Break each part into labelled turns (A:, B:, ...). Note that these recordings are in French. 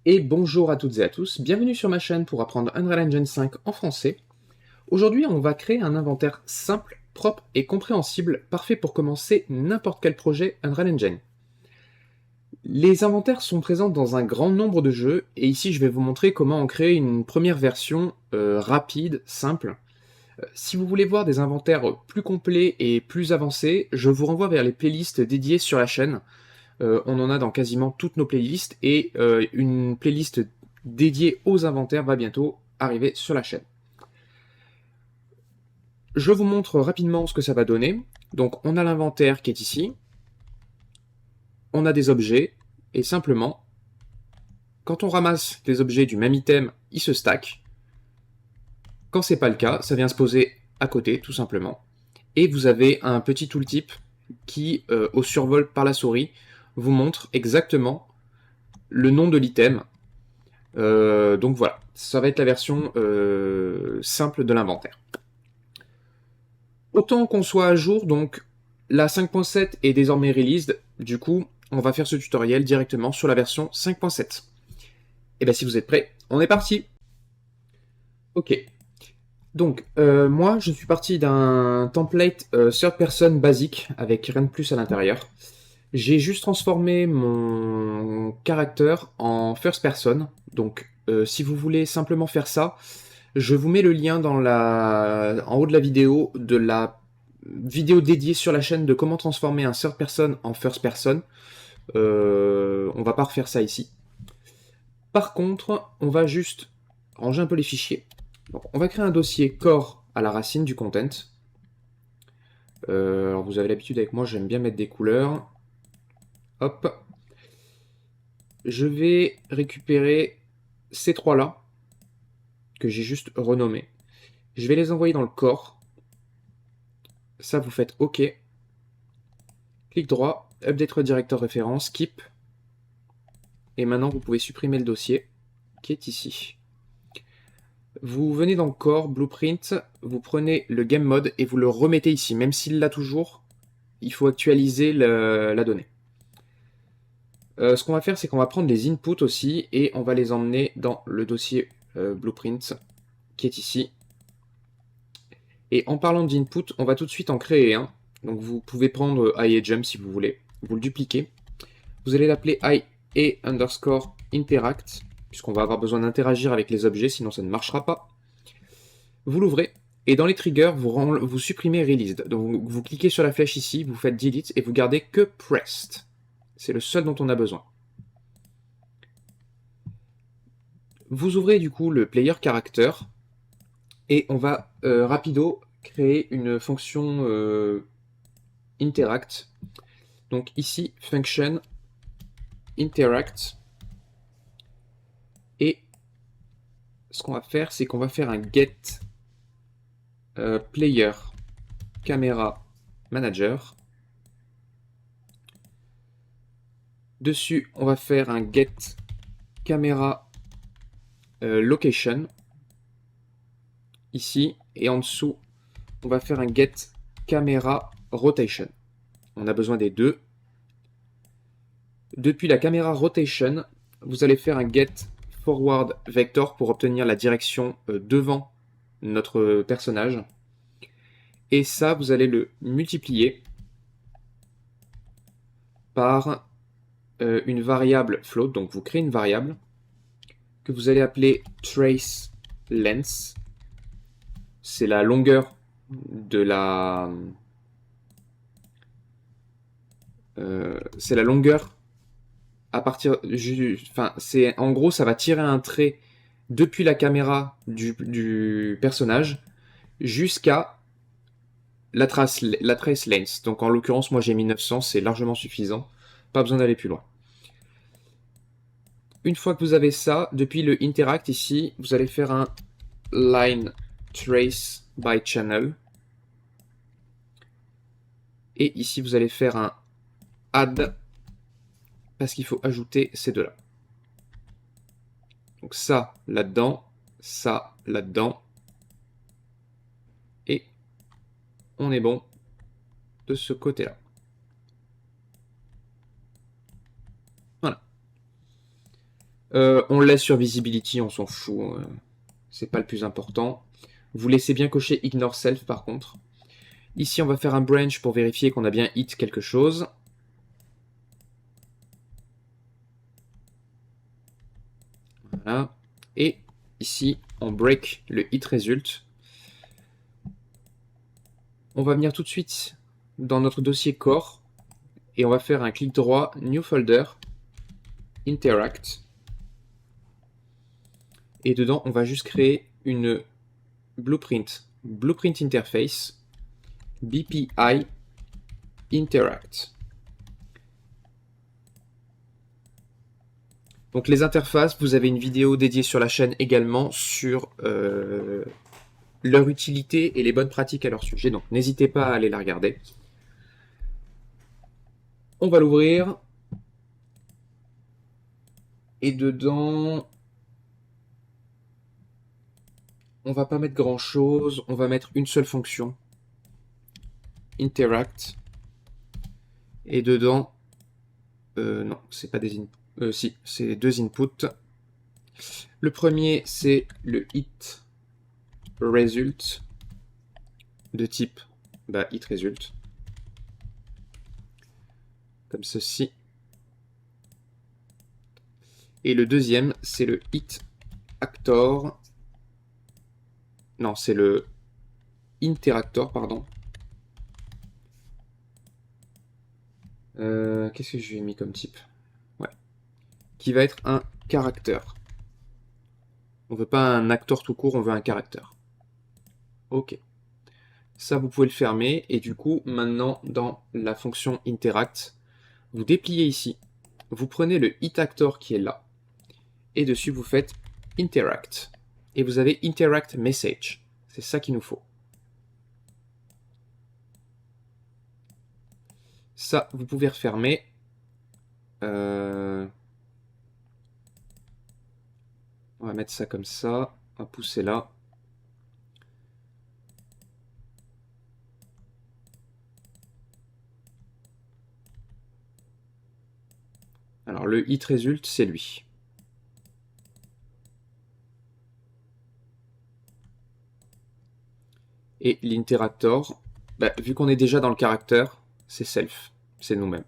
A: Et bonjour à toutes et à tous, bienvenue sur ma chaîne pour apprendre Unreal Engine 5 en français. Aujourd'hui, on va créer un inventaire simple, propre et compréhensible, parfait pour commencer n'importe quel projet Unreal Engine. Les inventaires sont présents dans un grand nombre de jeux, et ici je vais vous montrer comment en créer une première version rapide, simple. Si vous voulez voir des inventaires plus complets et plus avancés, je vous renvoie vers les playlists dédiées sur la chaîne. On en a dans quasiment toutes nos playlists et une playlist dédiée aux inventaires va bientôt arriver sur la chaîne. Je vous montre rapidement ce que ça va donner. Donc on a l'inventaire qui est ici, on a des objets, et simplement, quand on ramasse des objets du même item, ils se stackent. Quand c'est pas le cas, ça vient se poser à côté, tout simplement. Et vous avez un petit tooltip qui, au survol par la souris, vous montre exactement le nom de l'item. Donc voilà, ça va être la version simple de l'inventaire. Autant qu'on soit à jour, donc la 5.7 est désormais released, du coup on va faire ce tutoriel directement sur la version 5.7. Et bien si vous êtes prêts, on est parti. Ok, donc moi je suis parti d'un template third person basique avec rien de plus à l'intérieur. J'ai juste transformé mon caractère en first person, donc si vous voulez simplement faire ça, je vous mets le lien en haut de la vidéo de la vidéo dédiée sur la chaîne de comment transformer un third person en first person. On va pas refaire ça ici. Par contre, on va juste ranger un peu les fichiers. Donc, on va créer un dossier core à la racine du content. Alors vous avez l'habitude avec moi, j'aime bien mettre des couleurs. Hop. Je vais récupérer ces trois-là, que j'ai juste renommés. Je vais les envoyer dans le core. Ça, vous faites OK. Clic droit, Update Redirector référence, Keep. Et maintenant, vous pouvez supprimer le dossier qui est ici. Vous venez dans Core, Blueprint, vous prenez le Game Mode et vous le remettez ici. Même s'il l'a toujours, il faut actualiser la donnée. Ce qu'on va faire, c'est qu'on va prendre les inputs aussi et on va les emmener dans le dossier Blueprint qui est ici. Et en parlant d'input, on va tout de suite en créer un. Donc vous pouvez prendre IAGEM si vous voulez. Vous le dupliquez. Vous allez l'appeler IA_interact, puisqu'on va avoir besoin d'interagir avec les objets, sinon ça ne marchera pas. Vous l'ouvrez, et dans les triggers, vous supprimez released. Donc vous cliquez sur la flèche ici, vous faites delete, et vous gardez que pressed. C'est le seul dont on a besoin. Vous ouvrez du coup le player character, et on va rapido créer une fonction interact. Donc ici, function interact. Et ce qu'on va faire, c'est qu'on va faire un get player camera manager. Dessus, on va faire un get camera location. Ici. Et en dessous, on va faire un get camera rotation. On a besoin des deux. Depuis la camera rotation, vous allez faire un get forward vector pour obtenir la direction devant notre personnage. Et ça, vous allez le multiplier par une variable float. Donc vous créez une variable que vous allez appeler trace length. C'est la longueur de la... c'est la longueur à partir... Enfin, c'est en gros, ça va tirer un trait depuis la caméra du personnage jusqu'à la trace length. Donc en l'occurrence, moi j'ai mis 900, c'est largement suffisant. Pas besoin d'aller plus loin. Une fois que vous avez ça, depuis le interact ici, vous allez faire un line trace by channel. Et ici, vous allez faire un add parce qu'il faut ajouter ces deux-là. Donc ça là-dedans, ça là-dedans. Et on est bon de ce côté-là. Voilà. On le laisse sur Visibility, on s'en fout. C'est pas le plus important. Vous laissez bien cocher Ignore Self par contre. Ici, on va faire un branch pour vérifier qu'on a bien hit quelque chose. Voilà. Et ici, on break le hit result. On va venir tout de suite dans notre dossier core et on va faire un clic droit, New Folder, Interact. Et dedans, on va juste créer une blueprint interface, BPI Interact. Donc les interfaces, vous avez une vidéo dédiée sur la chaîne également sur leur utilité et les bonnes pratiques à leur sujet. Donc n'hésitez pas à aller la regarder. On va l'ouvrir. Et dedans, on va pas mettre grand chose. On va mettre une seule fonction. Interact. Et dedans, non, c'est pas des inputs. Si, c'est deux inputs. Le premier, c'est le hit result de type hit result. Comme ceci. Et le deuxième, c'est le hit actor. Non, c'est le interactor, pardon. Qu'est-ce que je lui ai mis comme type? Ouais. Qui va être un caractère. On veut pas un acteur tout court, on veut un caractère. Ok. Ça, vous pouvez le fermer. Et du coup, maintenant, dans la fonction interact, vous dépliez ici. Vous prenez le hit actor qui est là. Et dessus, vous faites interact. Et vous avez interact message. C'est ça qu'il nous faut. Ça, vous pouvez refermer. On va mettre ça comme ça. On va pousser là. Alors, le hit result, c'est lui. Et l'interactor, vu qu'on est déjà dans le caractère, c'est self. C'est nous-mêmes.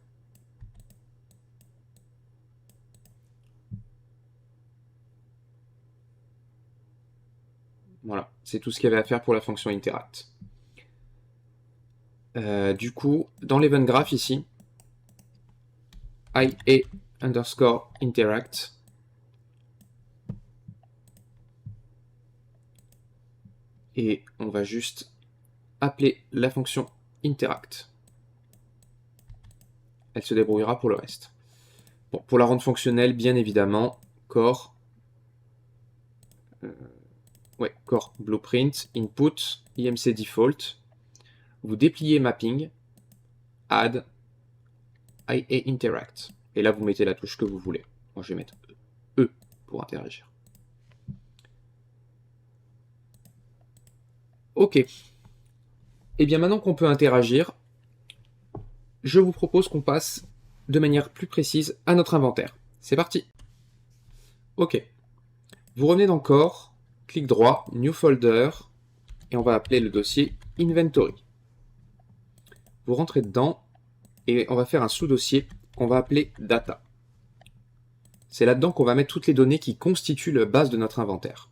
A: Voilà, c'est tout ce qu'il y avait à faire pour la fonction interact. Du coup, dans l'event graph ici, IA underscore interact. Et on va juste appeler la fonction interact. Elle se débrouillera pour le reste. Bon, pour la rendre fonctionnelle, bien évidemment, core, core blueprint, input, IMC default. Vous dépliez mapping, add, IA interact. Et là, vous mettez la touche que vous voulez. Moi, je vais mettre E pour interagir. Ok. Et bien maintenant qu'on peut interagir, je vous propose qu'on passe de manière plus précise à notre inventaire. C'est parti. Ok. Vous revenez dans Core, clic droit, New Folder, et on va appeler le dossier Inventory. Vous rentrez dedans, et on va faire un sous-dossier qu'on va appeler Data. C'est là-dedans qu'on va mettre toutes les données qui constituent la base de notre inventaire.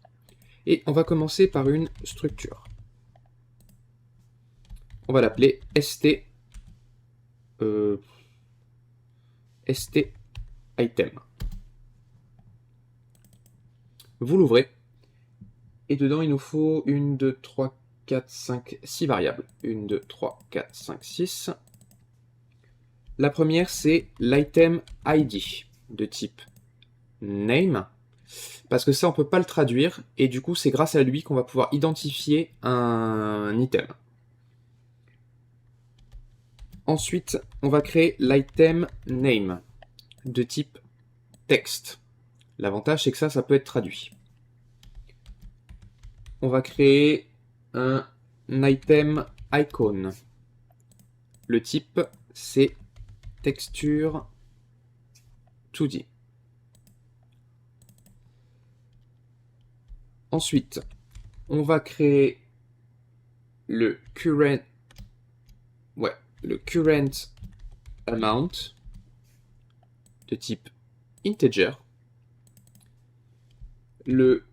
A: Et on va commencer par une structure. On va l'appeler ST item. Vous l'ouvrez, et dedans il nous faut 1, 2, 3, 4, 5, 6 variables. 1, 2, 3, 4, 5, 6. La première, c'est l'item ID de type name, parce que ça, on ne peut pas le traduire, et du coup, c'est grâce à lui qu'on va pouvoir identifier un item. Ensuite, on va créer l'item name de type text. L'avantage, c'est que ça peut être traduit. On va créer un item icon. Le type, c'est texture 2D. Ensuite, on va créer le current amount de type integer, le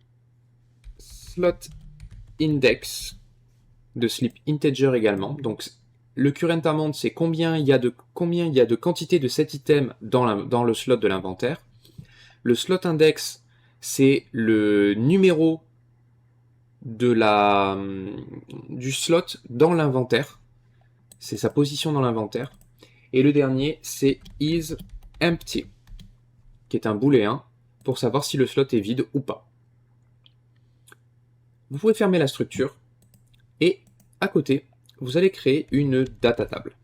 A: slot index de type integer également. Donc le current amount, c'est combien il y a de quantité de cet item dans le slot de l'inventaire. Le slot index, c'est le numéro du slot dans l'inventaire. C'est sa position dans l'inventaire. Et le dernier, c'est isEmpty, qui est un booléen pour savoir si le slot est vide ou pas. Vous pouvez fermer la structure et à côté, vous allez créer une data table.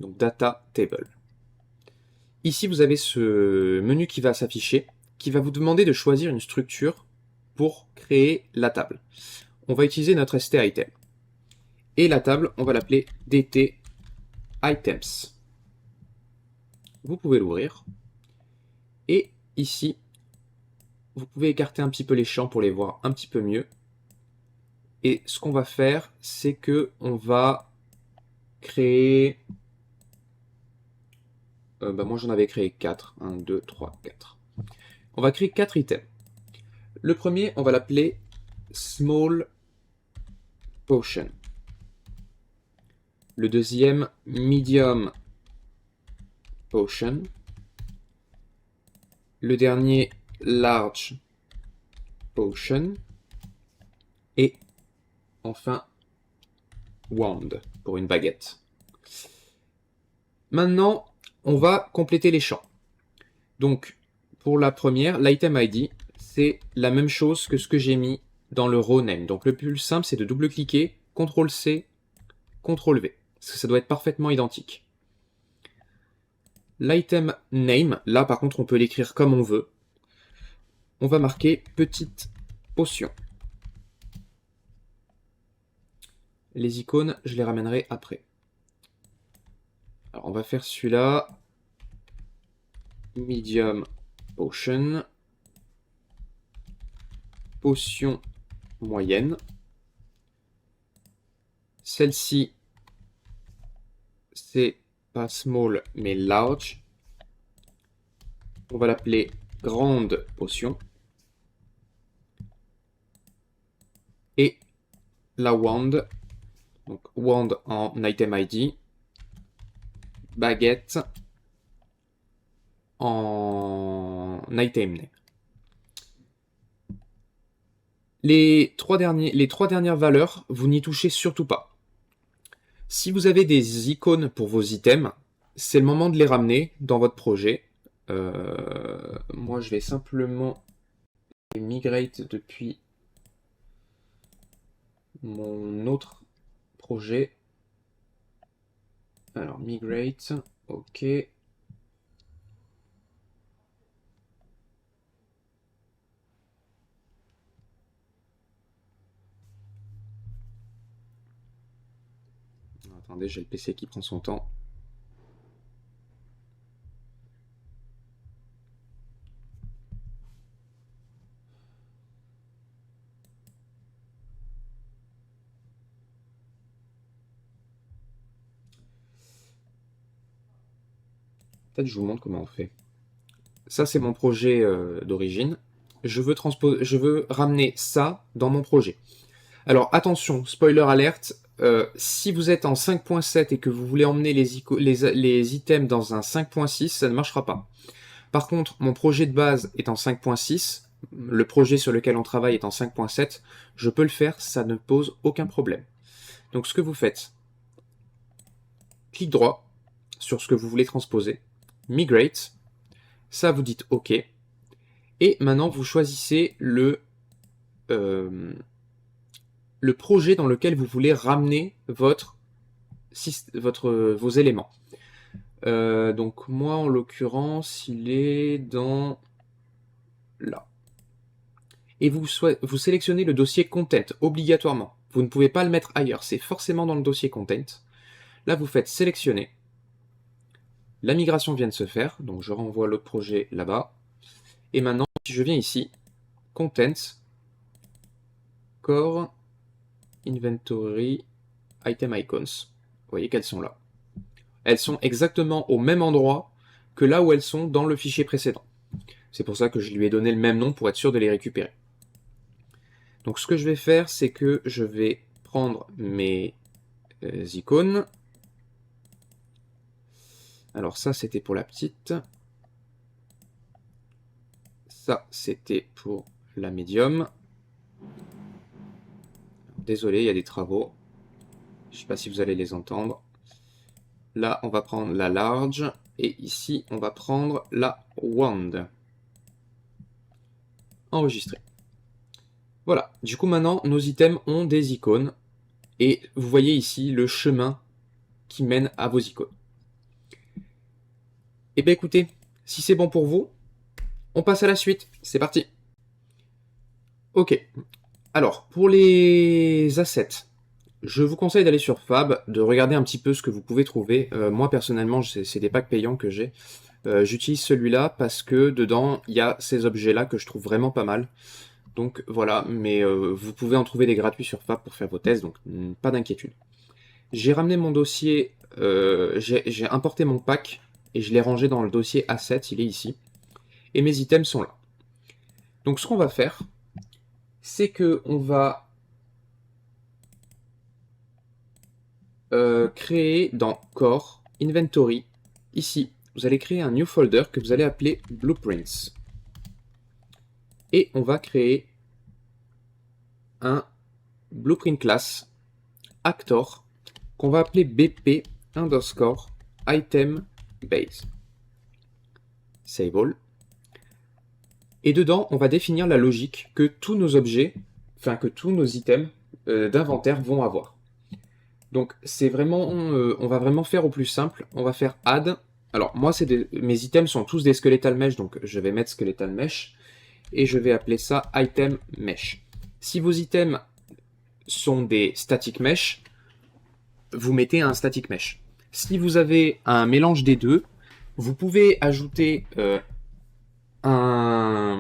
A: Donc data table. Ici, vous avez ce menu qui va s'afficher, qui va vous demander de choisir une structure pour créer la table. On va utiliser notre st-item. Et la table, on va l'appeler dt items. Vous pouvez l'ouvrir. Et ici, vous pouvez écarter un petit peu les champs pour les voir un petit peu mieux. Et ce qu'on va faire, c'est que on va créer... moi, j'en avais créé 4. 1, 2, 3, 4. On va créer 4 items. Le premier, on va l'appeler Small Potion. Le deuxième, Medium Potion. Le dernier, Large Potion. Et enfin, Wand pour une baguette. Maintenant, on va compléter les champs. Donc, pour la première, l'item ID, c'est la même chose que ce que j'ai mis dans le row name. Donc, le plus simple, c'est de double-cliquer, CTRL-C, CTRL-V. Parce que ça doit être parfaitement identique. L'item name, là, par contre, on peut l'écrire comme on veut. On va marquer petite potion. Les icônes, je les ramènerai après. Alors, on va faire celui-là. Medium potion. Potion moyenne. Celle-ci, c'est pas small, mais large. On va l'appeler grande potion. Et la wand, donc wand en item ID. Baguette en item name. Les trois dernières valeurs, vous n'y touchez surtout pas. Si vous avez des icônes pour vos items, c'est le moment de les ramener dans votre projet. Moi, je vais simplement les migrate depuis mon autre projet. Alors, migrate, ok. Attendez, j'ai le PC qui prend son temps. Peut-être je vous montre comment on fait. Ça, c'est mon projet d'origine. Je veux ramener ça dans mon projet. Alors, attention, spoiler alerte, si vous êtes en 5.7 et que vous voulez emmener les items dans un 5.6, ça ne marchera pas. Par contre, mon projet de base est en 5.6, le projet sur lequel on travaille est en 5.7, je peux le faire, ça ne pose aucun problème. Donc ce que vous faites, clic droit sur ce que vous voulez transposer, migrate, ça vous dites OK, et maintenant vous choisissez le projet dans lequel vous voulez ramener vos éléments. Donc moi en l'occurrence il est dans là. Et vous sélectionnez le dossier content obligatoirement. Vous ne pouvez pas le mettre ailleurs, c'est forcément dans le dossier content. Là vous faites sélectionner. La migration vient de se faire, donc je renvoie l'autre projet là-bas. Et maintenant si je viens ici, content, core, inventory, item icons. Vous voyez qu'elles sont là. Elles sont exactement au même endroit que là où elles sont dans le fichier précédent. C'est pour ça que je lui ai donné le même nom pour être sûr de les récupérer. Donc ce que je vais faire, c'est que je vais prendre mes icônes. Alors ça, c'était pour la petite. Ça, c'était pour la médium. Désolé, il y a des travaux. Je ne sais pas si vous allez les entendre. Là, on va prendre la large. Et ici, on va prendre la wand. Enregistré. Voilà. Du coup, maintenant, nos items ont des icônes. Et vous voyez ici le chemin qui mène à vos icônes. Et bien écoutez, si c'est bon pour vous, on passe à la suite. C'est parti. Ok. Alors, pour les assets, je vous conseille d'aller sur Fab, de regarder un petit peu ce que vous pouvez trouver. Moi, personnellement, c'est des packs payants que j'ai. J'utilise celui-là parce que dedans, il y a ces objets-là que je trouve vraiment pas mal. Donc voilà, mais vous pouvez en trouver des gratuits sur Fab pour faire vos tests, donc pas d'inquiétude. J'ai ramené mon dossier, j'ai importé mon pack et je l'ai rangé dans le dossier Assets, il est ici. Et mes items sont là. Donc ce qu'on va faire, c'est que on va créer dans Core, Inventory, ici, vous allez créer un new folder que vous allez appeler Blueprints. Et on va créer un Blueprint class Actor qu'on va appeler BP underscore item base. Save all. Et dedans, on va définir la logique que tous nos objets, enfin que tous nos items d'inventaire vont avoir. Donc c'est vraiment, on va vraiment faire au plus simple. On va faire add. Alors moi, mes items sont tous des skeletal mesh, donc je vais mettre skeletal mesh et je vais appeler ça item mesh. Si vos items sont des static mesh, vous mettez un static mesh. Si vous avez un mélange des deux, vous pouvez ajouter un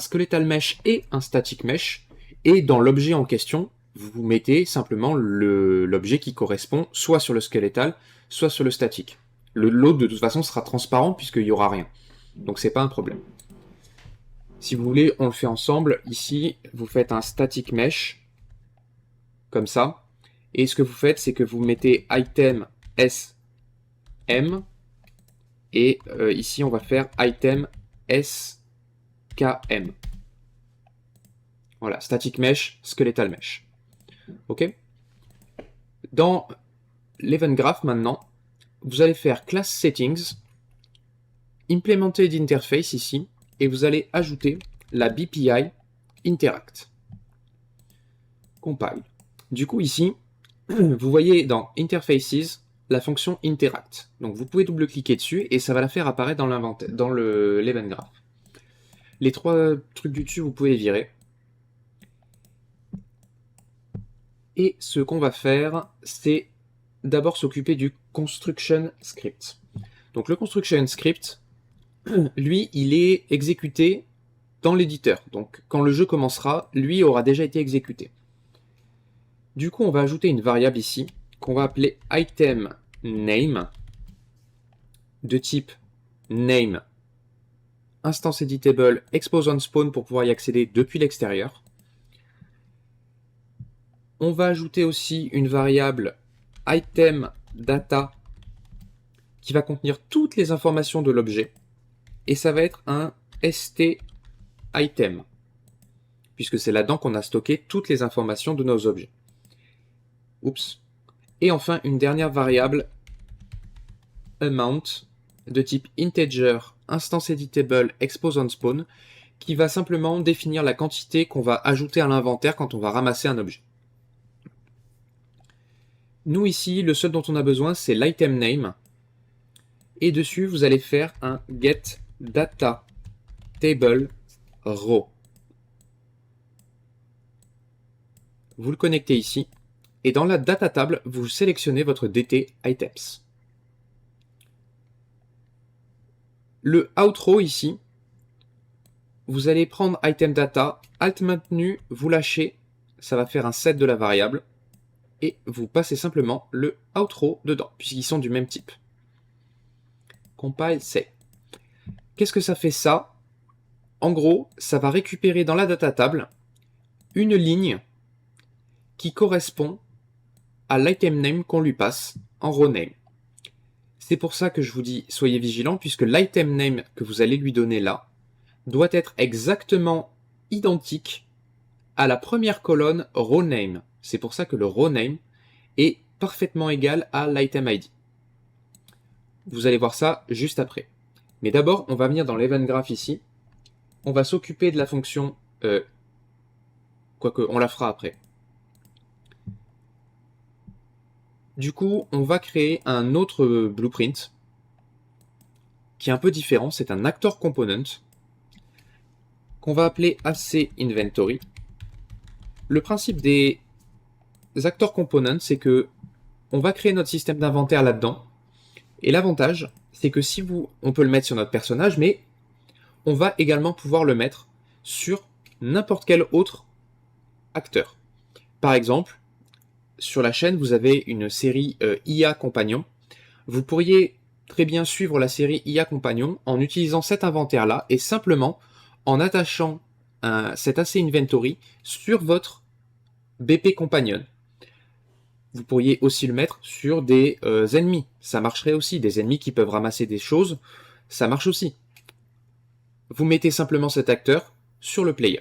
A: skeletal mesh et un static mesh, et dans l'objet en question, vous mettez simplement l'objet qui correspond soit sur le skeletal, soit sur le static. L'autre de toute façon sera transparent puisqu'il n'y aura rien. Donc c'est pas un problème. Si vous voulez, on le fait ensemble. Ici, vous faites un static mesh, comme ça. Et ce que vous faites, c'est que vous mettez item SM, et ici, on va faire item SKM. Voilà, static mesh, skeletal mesh. Ok. Dans l'event graph maintenant, vous allez faire class settings, implémenter d'interface ici, et vous allez ajouter la BPI interact. Compile. Du coup ici, vous voyez dans interfaces la fonction interact. Donc vous pouvez double-cliquer dessus et ça va la faire apparaître dans l'event graph. Les trois trucs du dessus, vous pouvez les virer. Et ce qu'on va faire, c'est d'abord s'occuper du construction script. Donc le construction script, lui, il est exécuté dans l'éditeur. Donc quand le jeu commencera, lui aura déjà été exécuté. Du coup, on va ajouter une variable ici qu'on va appeler item name de type name instance editable expose on spawn pour pouvoir y accéder depuis l'extérieur. On va ajouter aussi une variable item data qui va contenir toutes les informations de l'objet et ça va être un st item puisque c'est là-dedans qu'on a stocké toutes les informations de nos objets. Oups. Et enfin une dernière variable amount de type integer instance editable expose on spawn qui va simplement définir la quantité qu'on va ajouter à l'inventaire quand on va ramasser un objet. Nous ici, le seul dont on a besoin, c'est l'item name. Et dessus, vous allez faire un get data table row. Vous le connectez ici. Et dans la data table, vous sélectionnez votre DT items. Le outro ici, vous allez prendre item data, alt maintenu, vous lâchez, ça va faire un set de la variable, et vous passez simplement le outro dedans, puisqu'ils sont du même type. Compile, save. Qu'est-ce que ça fait ça? En gros, ça va récupérer dans la data table une ligne qui correspond à l'item name qu'on lui passe en row name. C'est pour ça que je vous dis, soyez vigilants, puisque l'item name que vous allez lui donner là doit être exactement identique à la première colonne row name. C'est pour ça que le row name est parfaitement égal à l'item ID. Vous allez voir ça juste après. Mais d'abord, on va venir dans l'event graph ici. On va s'occuper de la fonction, quoique on la fera après. Du coup, on va créer un autre blueprint qui est un peu différent. C'est un actor component qu'on va appeler AC Inventory. Le principe des actor components, c'est que on va créer notre système d'inventaire là-dedans. Et l'avantage, c'est que si on peut le mettre sur notre personnage, mais on va également pouvoir le mettre sur n'importe quel autre acteur. Par exemple, sur la chaîne, vous avez une série IA Compagnon. Vous pourriez très bien suivre la série IA Compagnon en utilisant cet inventaire-là et simplement en attachant cet AC Inventory sur votre BP Companion. Vous pourriez aussi le mettre sur des ennemis. Ça marcherait aussi. Des ennemis qui peuvent ramasser des choses, ça marche aussi. Vous mettez simplement cet acteur sur le player.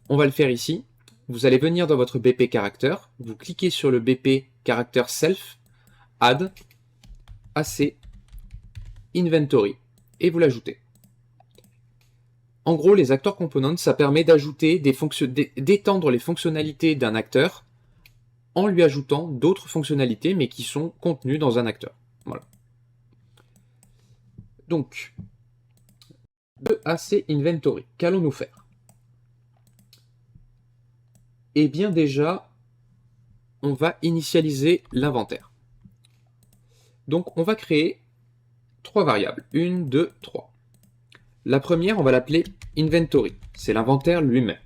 A: On va le faire ici. Vous allez venir dans votre BP Character, vous cliquez sur le BP Character Self, Add, AC, Inventory, et vous l'ajoutez. En gros, les acteurs components, ça permet d'ajouter d'étendre les fonctionnalités d'un acteur en lui ajoutant d'autres fonctionnalités, mais qui sont contenues dans un acteur. Voilà. Donc, de AC Inventory, qu'allons-nous faire? Eh bien déjà, on va initialiser l'inventaire. Donc on va créer 3 variables. 1, 2, 3. La première, on va l'appeler inventory. C'est l'inventaire lui-même.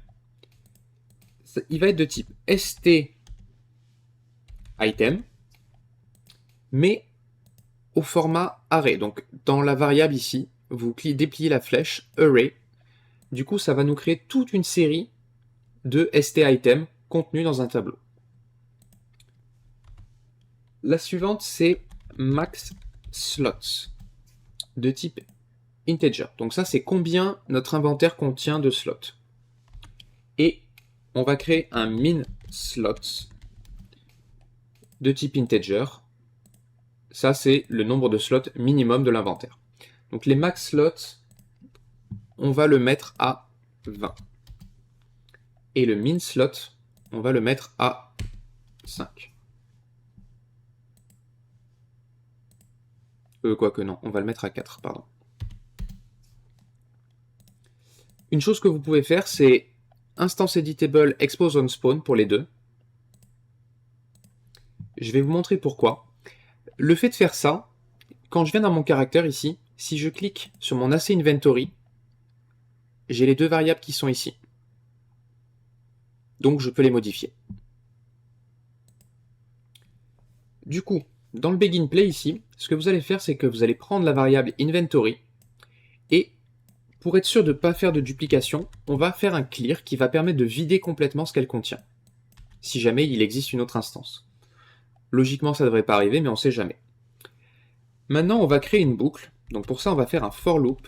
A: Il va être de type st item, mais au format array. Donc dans la variable ici, vous dépliez la flèche array. Du coup, ça va nous créer toute une série de st items contenus dans un tableau. La suivante, c'est max slots de type integer. Donc ça, c'est combien notre inventaire contient de slots. Et on va créer un min slots de type integer. Ça, c'est le nombre de slots minimum de l'inventaire. Donc les max slots, on va le mettre à 20. Et le min slot, on va le mettre à 5. Quoique non, on va le mettre à 4, pardon. Une chose que vous pouvez faire, c'est instance editable expose on spawn pour les deux. Je vais vous montrer pourquoi. Le fait de faire ça, quand je viens dans mon caractère ici, si je clique sur mon AC Inventory, j'ai les deux variables qui sont ici. Donc je peux les modifier. Du coup, dans le begin play ici, ce que vous allez faire, c'est que vous allez prendre la variable inventory et pour être sûr de ne pas faire de duplication, on va faire un clear qui va permettre de vider complètement ce qu'elle contient, si jamais il existe une autre instance. Logiquement, ça ne devrait pas arriver, mais on ne sait jamais. Maintenant, on va créer une boucle. Donc pour ça, on va faire un for loop.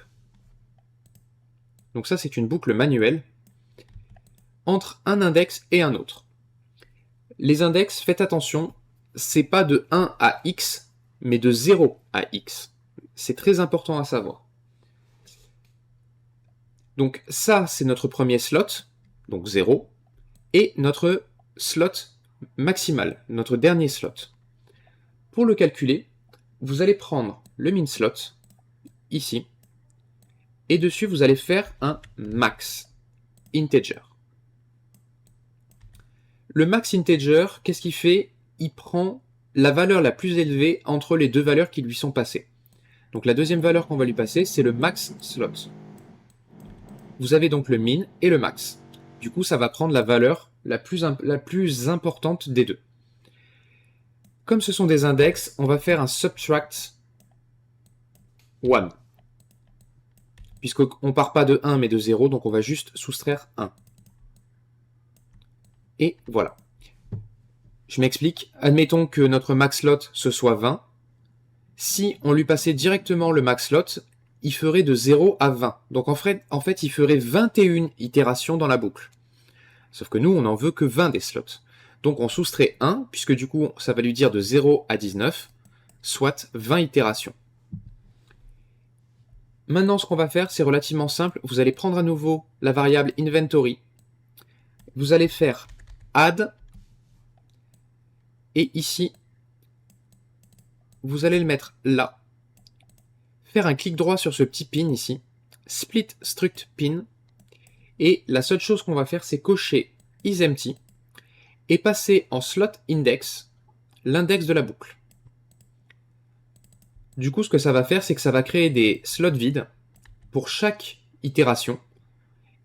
A: Donc ça, c'est une boucle manuelle entre un index et un autre. Les index, faites attention, c'est pas de 1 à x, mais de 0 à x. C'est très important à savoir. Donc ça, c'est notre premier slot, donc 0, et notre slot maximal, notre dernier slot. Pour le calculer, vous allez prendre le min slot, ici, et dessus, vous allez faire un max integer. Le max integer, qu'est-ce qu'il fait? Il prend la valeur la plus élevée entre les deux valeurs qui lui sont passées. Donc la deuxième valeur qu'on va lui passer, c'est le max slot. vous avez donc le min et le max. Du coup, ça va prendre la valeur la plus importante des deux. Comme ce sont des index, on va faire un subtract 1. Puisqu'on ne part pas de 1 mais de 0, donc on va juste soustraire 1. Et voilà. Je m'explique. Admettons que notre max slot ce soit 20. Si on lui passait directement le max slot, il ferait de 0 à 20. Donc en fait, il ferait 21 itérations dans la boucle. Sauf que nous, on n'en veut que 20 des slots. Donc on soustrait 1, puisque du coup, ça va lui dire de 0 à 19, soit 20 itérations. Maintenant, ce qu'on va faire, c'est relativement simple. Vous allez prendre à nouveau la variable inventory. Vous allez faire add. Et ici, vous allez le mettre là. Faire un clic droit sur ce petit pin ici. Split struct pin. Et la seule chose qu'on va faire, c'est cocher isEmpty et passer en slot index l'index de la boucle. Du coup, ce que ça va faire, c'est que ça va créer des slots vides pour chaque itération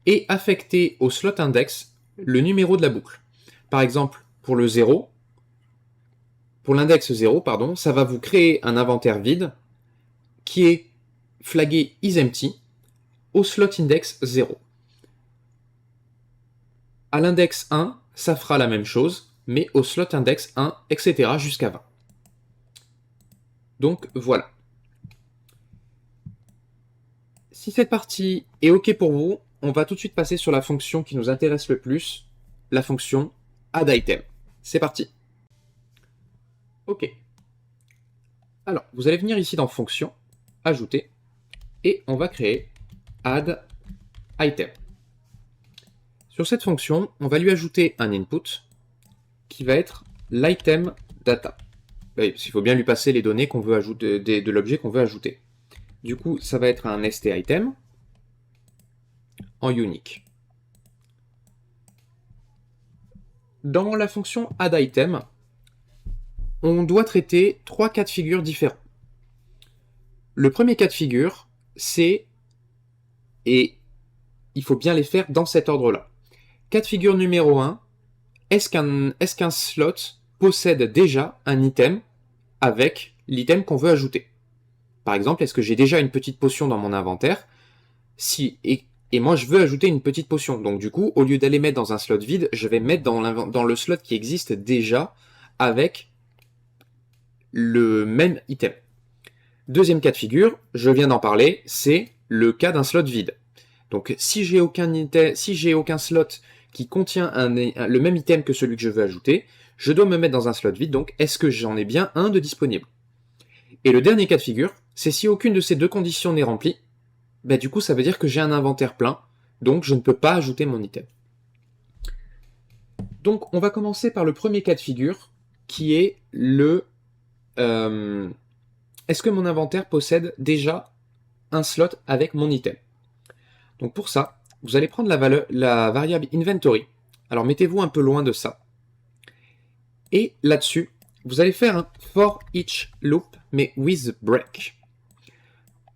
A: et affecter au slot index le numéro de la boucle. Par exemple, pour le 0, pour l'index 0, pardon, ça va vous créer un inventaire vide qui est flagué isEmpty au slot index 0. À l'index 1, ça fera la même chose, mais au slot index 1, etc. jusqu'à 20. Donc voilà. Si cette partie est OK pour vous, on va tout de suite passer sur la fonction qui nous intéresse le plus, la fonction addItem. C'est parti. OK. Alors, vous allez venir ici dans Fonction, Ajouter, et on va créer addItem. Sur cette fonction, on va lui ajouter un input qui va être l'item data. Il faut bien lui passer les données qu'on veut ajouter, de l'objet qu'on veut ajouter. Du coup, ça va être un stItem en unique. Dans la fonction addItem, on doit traiter 3 cas de figure différents. Le premier cas de figure, c'est, et il faut bien les faire dans cet ordre-là. Cas de figure numéro 1, est-ce qu'un slot possède déjà un item avec l'item qu'on veut ajouter? Par exemple, est-ce que j'ai déjà une petite potion dans mon inventaire? Si, et moi je veux ajouter une petite potion. Donc du coup, au lieu d'aller mettre dans un slot vide, je vais mettre dans le slot qui existe déjà avec le même item. Deuxième cas de figure, je viens d'en parler, c'est le cas d'un slot vide. Donc si j'ai aucun slot qui contient le même item que celui que je veux ajouter, je dois me mettre dans un slot vide, donc est-ce que j'en ai bien un de disponible? Et le dernier cas de figure, c'est si aucune de ces deux conditions n'est remplie, bah du coup ça veut dire que j'ai un inventaire plein, donc je ne peux pas ajouter mon item. Donc on va commencer par le premier cas de figure, qui est le... est-ce que mon inventaire possède déjà un slot avec mon item? Donc pour ça, vous allez prendre la variable inventory. Alors mettez-vous un peu loin de ça. Et là-dessus, vous allez faire un for each loop, mais with break.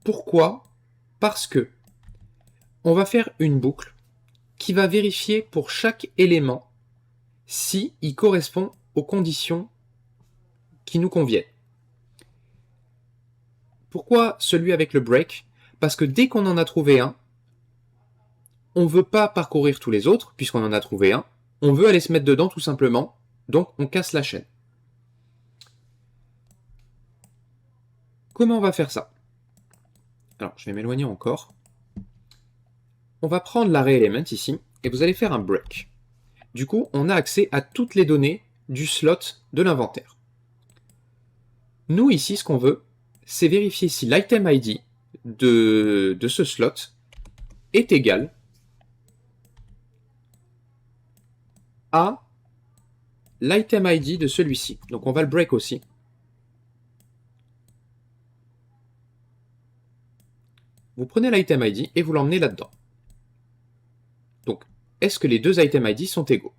A: Pourquoi? Parce que on va faire une boucle qui va vérifier pour chaque élément si il correspond aux conditions qui nous conviennent. Pourquoi celui avec le break? Parce que dès qu'on en a trouvé un, on ne veut pas parcourir tous les autres, puisqu'on en a trouvé un, on veut aller se mettre dedans tout simplement, donc on casse la chaîne. Comment on va faire ça? Alors, je vais m'éloigner encore. On va prendre l'array element ici, et vous allez faire un break. Du coup, on a accès à toutes les données du slot de l'inventaire. Nous, ici, ce qu'on veut, c'est vérifier si l'item ID de ce slot est égal à l'item ID de celui-ci. Donc on va le break aussi. Vous prenez l'item ID et vous l'emmenez là-dedans. Donc, est-ce que les deux item ID sont égaux?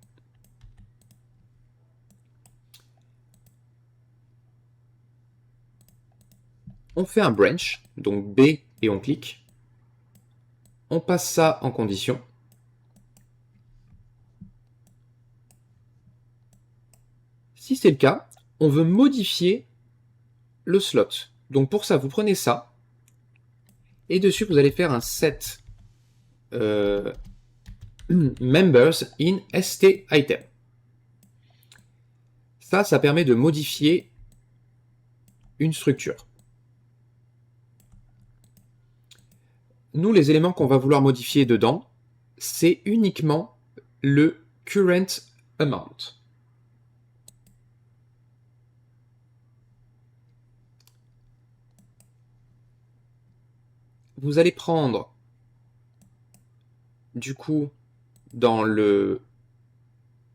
A: On fait un branch, donc B et on clique. on passe ça en condition. Si c'est le cas, on veut modifier le slot. Donc pour ça, vous prenez ça, et dessus, vous allez faire un set members in st item. Ça permet de modifier une structure. Nous, les éléments qu'on va vouloir modifier dedans, c'est uniquement le current amount. Vous allez prendre, du coup, dans le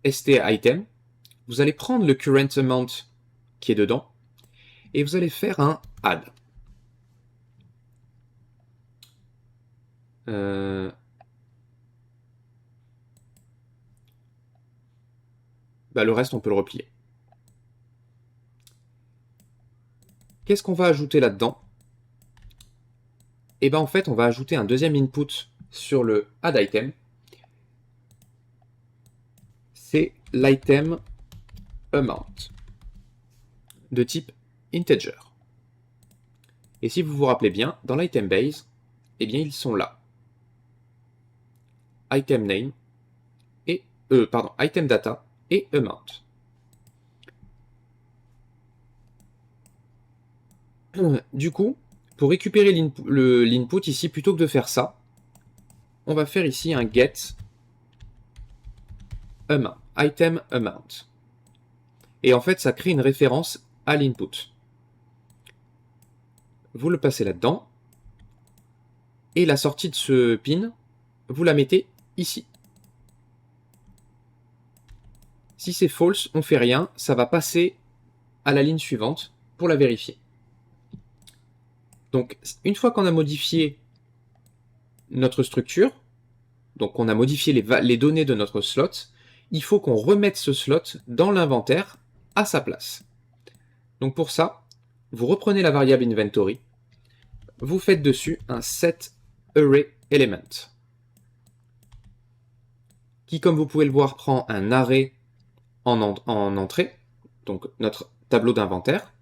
A: st item, vous allez prendre le current amount qui est dedans, et vous allez faire un add. Le reste, on peut le replier. Qu'est-ce qu'on va ajouter là-dedans? Et en fait, on va ajouter un deuxième input sur le add item. C'est l'item amount de type integer. Et si vous vous rappelez bien, dans l'item base, eh bien ils sont là. Item name et item data et amount. Du coup, pour récupérer l'input ici, plutôt que de faire ça, on va faire ici un get amount, item amount. Et en fait, ça crée une référence à l'input. Vous le passez là-dedans. Et la sortie de ce pin, vous la mettez ici. Si c'est false, on ne fait rien. Ça va passer à la ligne suivante pour la vérifier. Donc, une fois qu'on a modifié notre structure, donc on a modifié les données de notre slot, il faut qu'on remette ce slot dans l'inventaire à sa place. Donc pour ça, vous reprenez la variable inventory, vous faites dessus un set array element, qui, comme vous pouvez le voir, prend un array en entrée, donc notre tableau d'inventaire.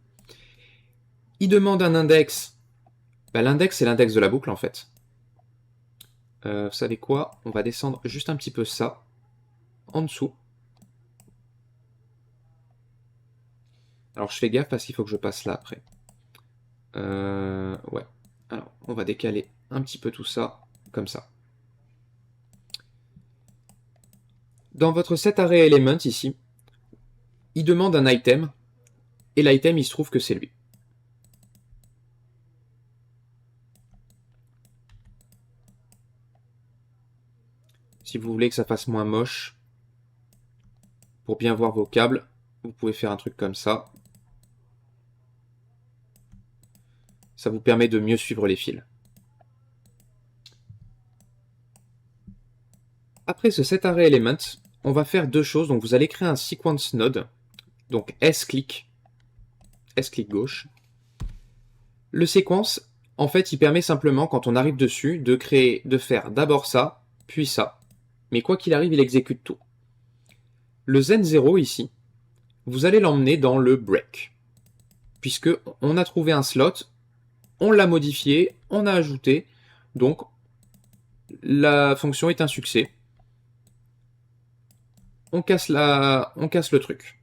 A: Il demande un index. L'index, c'est l'index de la boucle, en fait. Vous savez quoi? On va descendre juste un petit peu ça, en dessous. Alors, je fais gaffe parce qu'il faut que je passe là après. Ouais. Alors, on va décaler un petit peu tout ça, comme ça. Dans votre set array element, ici, il demande un item, et l'item, il se trouve que c'est lui. Si vous voulez que ça fasse moins moche, pour bien voir vos câbles, vous pouvez faire un truc comme ça. Ça vous permet de mieux suivre les fils. Après ce setArrayElement, on va faire deux choses. Donc vous allez créer un sequence node, donc S-click gauche. Le sequence, en fait, il permet simplement, quand on arrive dessus, de faire d'abord ça, puis ça. Mais quoi qu'il arrive, il exécute tout. Le Zen0 ici, vous allez l'emmener dans le break. Puisque on a trouvé un slot, on l'a modifié, on a ajouté, donc la fonction est un succès. On casse le truc.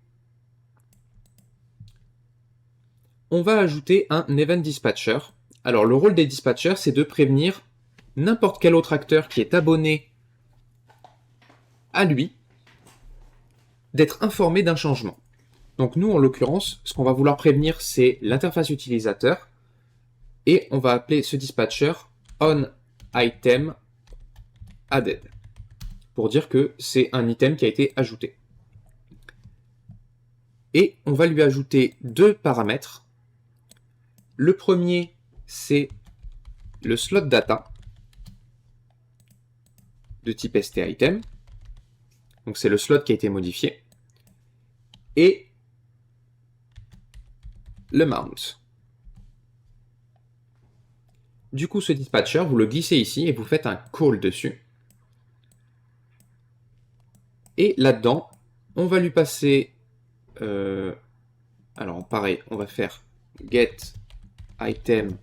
A: On va ajouter un event dispatcher. Alors le rôle des dispatchers, c'est de prévenir n'importe quel autre acteur qui est abonné à lui d'être informé d'un changement. Donc nous, en l'occurrence, ce qu'on va vouloir prévenir, c'est l'interface utilisateur, et on va appeler ce dispatcher onItem added, pour dire que c'est un item qui a été ajouté. Et on va lui ajouter deux paramètres. Le premier, c'est le slot data de type stItem. Donc c'est le slot qui a été modifié. Et le mount. Du coup, ce dispatcher, vous le glissez ici et vous faites un call dessus. Et là-dedans, on va lui passer... alors, pareil, on va faire get item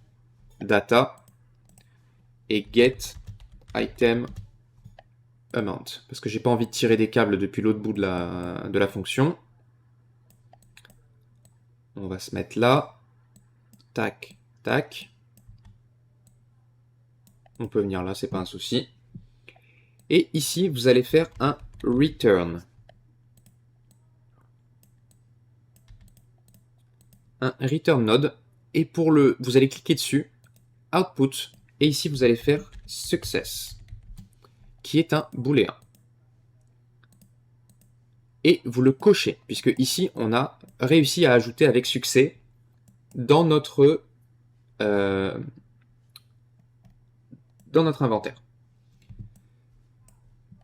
A: data et get item amount. Parce que j'ai pas envie de tirer des câbles depuis l'autre bout de la fonction. On va se mettre là. Tac, tac. On peut venir là, c'est pas un souci. Et ici, vous allez faire un return. Un return node. Et pour le, vous allez cliquer dessus, output, et ici vous allez faire success, qui est un booléen. Et vous le cochez, puisque ici on a réussi à ajouter avec succès dans notre inventaire.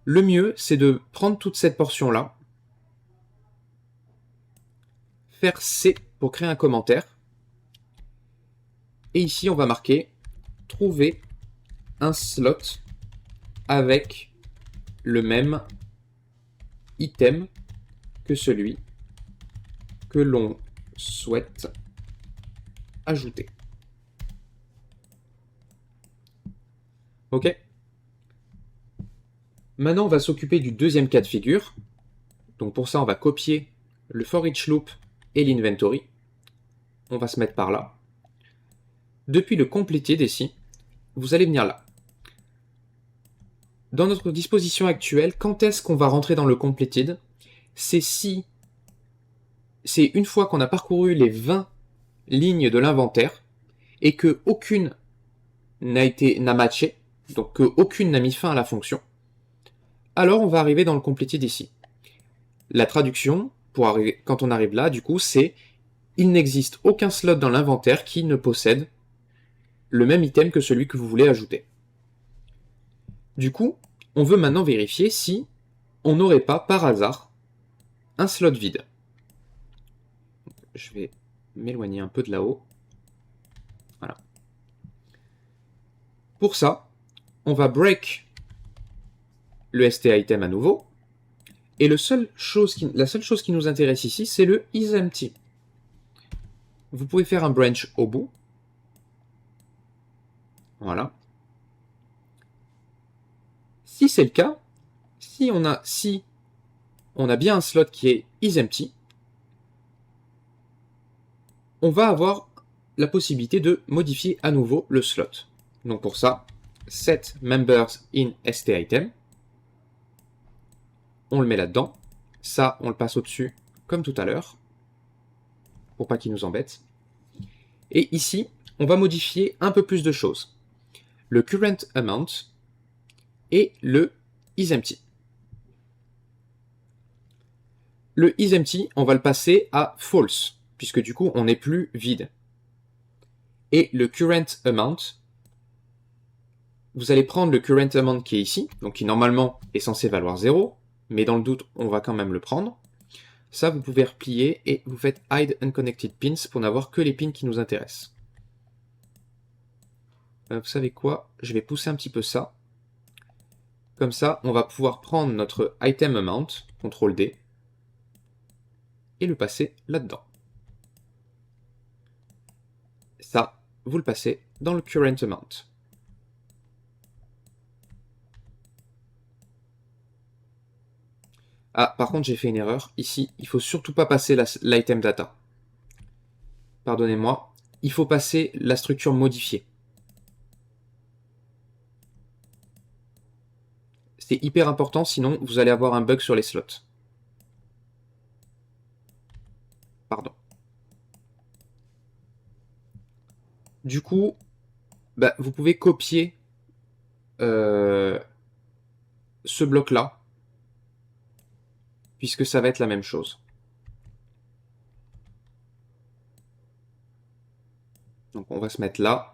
A: Le mieux, c'est de prendre toute cette portion-là, faire C pour créer un commentaire, et ici on va marquer trouver un slot avec le même item que celui que l'on souhaite ajouter. Ok. Maintenant, on va s'occuper du deuxième cas de figure. Donc pour ça, on va copier le for each loop et l'inventory. On va se mettre par là. Depuis le completed ici, vous allez venir là. Dans notre disposition actuelle, quand est-ce qu'on va rentrer dans le completed? C'est une fois qu'on a parcouru les 20 lignes de l'inventaire et que aucune n'a matché, donc que aucune n'a mis fin à la fonction, alors on va arriver dans le completed ici. La traduction, quand on arrive là, du coup, c'est il n'existe aucun slot dans l'inventaire qui ne possède le même item que celui que vous voulez ajouter. Du coup, on veut maintenant vérifier si on n'aurait pas, par hasard, un slot vide. Je vais m'éloigner un peu de là-haut. Voilà. Pour ça, on va break le st-item à nouveau. Et la seule chose qui nous intéresse ici, c'est le isEmpty. Vous pouvez faire un branch au bout. Voilà. Si c'est le cas, si on a bien un slot qui est isEmpty, on va avoir la possibilité de modifier à nouveau le slot. Donc pour ça, set members in st-item. On le met là-dedans. Ça, on le passe au-dessus, comme tout à l'heure, pour pas qu'il nous embête. Et ici, on va modifier un peu plus de choses. Le current amount et le isEmpty. Le isEmpty, on va le passer à false, puisque du coup, on n'est plus vide. Et le current amount, vous allez prendre le current amount qui est ici, donc qui normalement est censé valoir 0, mais dans le doute, on va quand même le prendre. Ça, vous pouvez replier et vous faites hide unconnected pins pour n'avoir que les pins qui nous intéressent. Vous savez quoi? Je vais pousser un petit peu ça. Comme ça, on va pouvoir prendre notre item amount, CTRL D, et le passer là-dedans. Ça, vous le passez dans le current amount. Ah, par contre, j'ai fait une erreur. Ici, il ne faut surtout pas passer l'item data. Pardonnez-moi. Il faut passer la structure modifiée. C'est hyper important, sinon vous allez avoir un bug sur les slots. Pardon. Du coup, vous pouvez copier ce bloc-là, puisque ça va être la même chose. Donc on va se mettre là.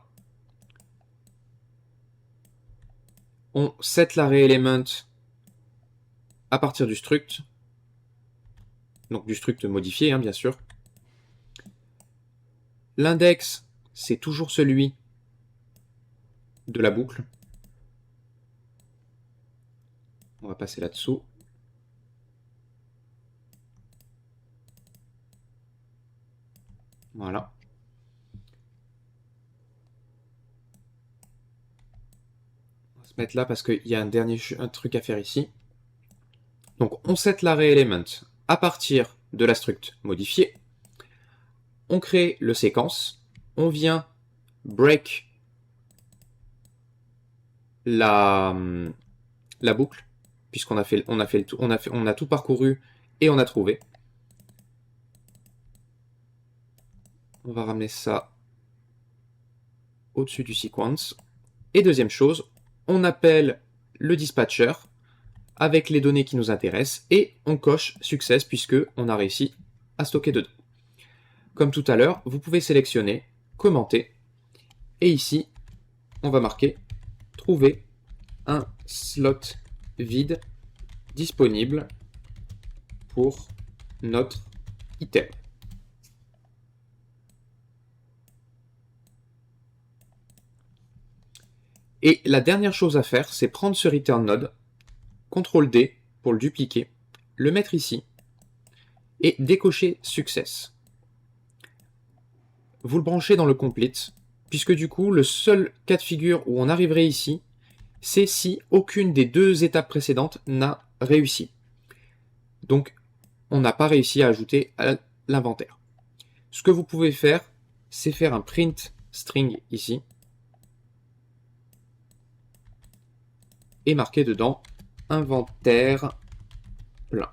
A: On set l'ArrayElement à partir du struct. Donc du struct modifié, hein, bien sûr. L'index, c'est toujours celui de la boucle. On va passer là-dessous. Voilà. On va se mettre là parce qu'il y a un truc à faire ici. Donc on set l'array element à partir de la struct modifiée. On crée le séquence. On vient break la boucle, puisqu'on a tout parcouru et on a trouvé. On va ramener ça au-dessus du sequence. Et deuxième chose, on appelle le dispatcher avec les données qui nous intéressent et on coche success puisque on a réussi à stocker dedans. Comme tout à l'heure, vous pouvez sélectionner, commenter et ici, on va marquer trouver un slot vide disponible pour notre item. Et la dernière chose à faire, c'est prendre ce return node, CTRL D pour le dupliquer, le mettre ici, et décocher success. Vous le branchez dans le complete, puisque du coup, le seul cas de figure où on arriverait ici, c'est si aucune des deux étapes précédentes n'a réussi. Donc, on n'a pas réussi à ajouter à l'inventaire. Ce que vous pouvez faire, c'est faire un print string ici, et marquer dedans inventaire plein.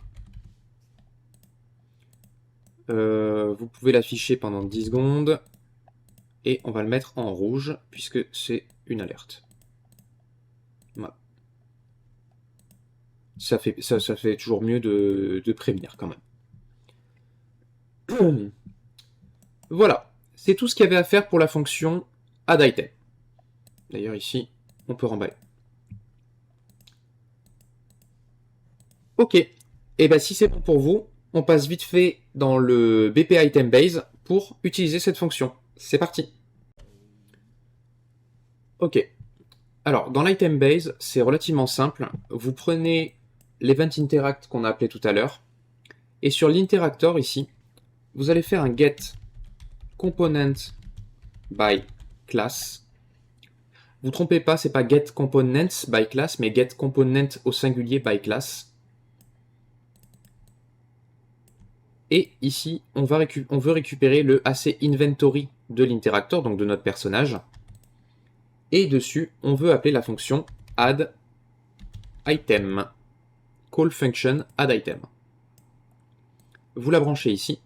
A: Vous pouvez l'afficher pendant 10 secondes et on va le mettre en rouge puisque c'est une alerte. Voilà. Ça fait toujours mieux de prévenir quand même. Voilà, c'est tout ce qu'il y avait à faire pour la fonction addItem. D'ailleurs ici, on peut remballer. Ok, et bien si c'est bon pour vous, on passe vite fait dans le BP Item Base pour utiliser cette fonction. C'est parti. Ok, alors dans l'Item Base, c'est relativement simple. Vous prenez l'Event Interact qu'on a appelé tout à l'heure, et sur l'Interactor ici, vous allez faire un get component by class. Vous trompez pas, c'est pas get components by class, mais get component au singulier by class. Et ici, on veut récupérer le AC inventory de l'interactor, donc de notre personnage. Et dessus, on veut appeler la fonction add item. Call function add item. Vous la branchez ici.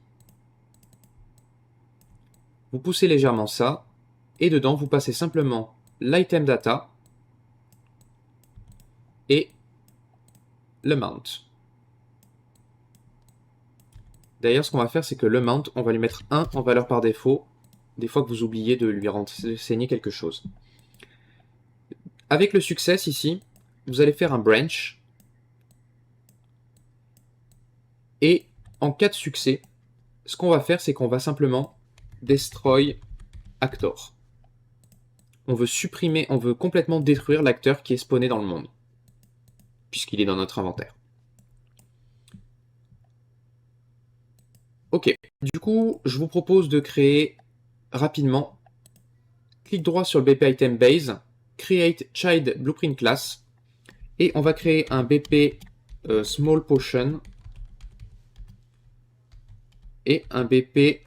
A: Vous poussez légèrement ça. Et dedans, vous passez simplement l'item data et le mount. D'ailleurs, ce qu'on va faire, c'est que le mount, on va lui mettre 1 en valeur par défaut, des fois que vous oubliez de lui renseigner quelque chose. Avec le success ici, vous allez faire un branch. Et en cas de succès, ce qu'on va faire, c'est qu'on va simplement destroy actor. On veut supprimer, on veut complètement détruire l'acteur qui est spawné dans le monde, puisqu'il est dans notre inventaire. Ok, du coup, je vous propose de créer rapidement, clic droit sur le BP Item Base, Create Child Blueprint Class, et on va créer un BP Small Potion et un BP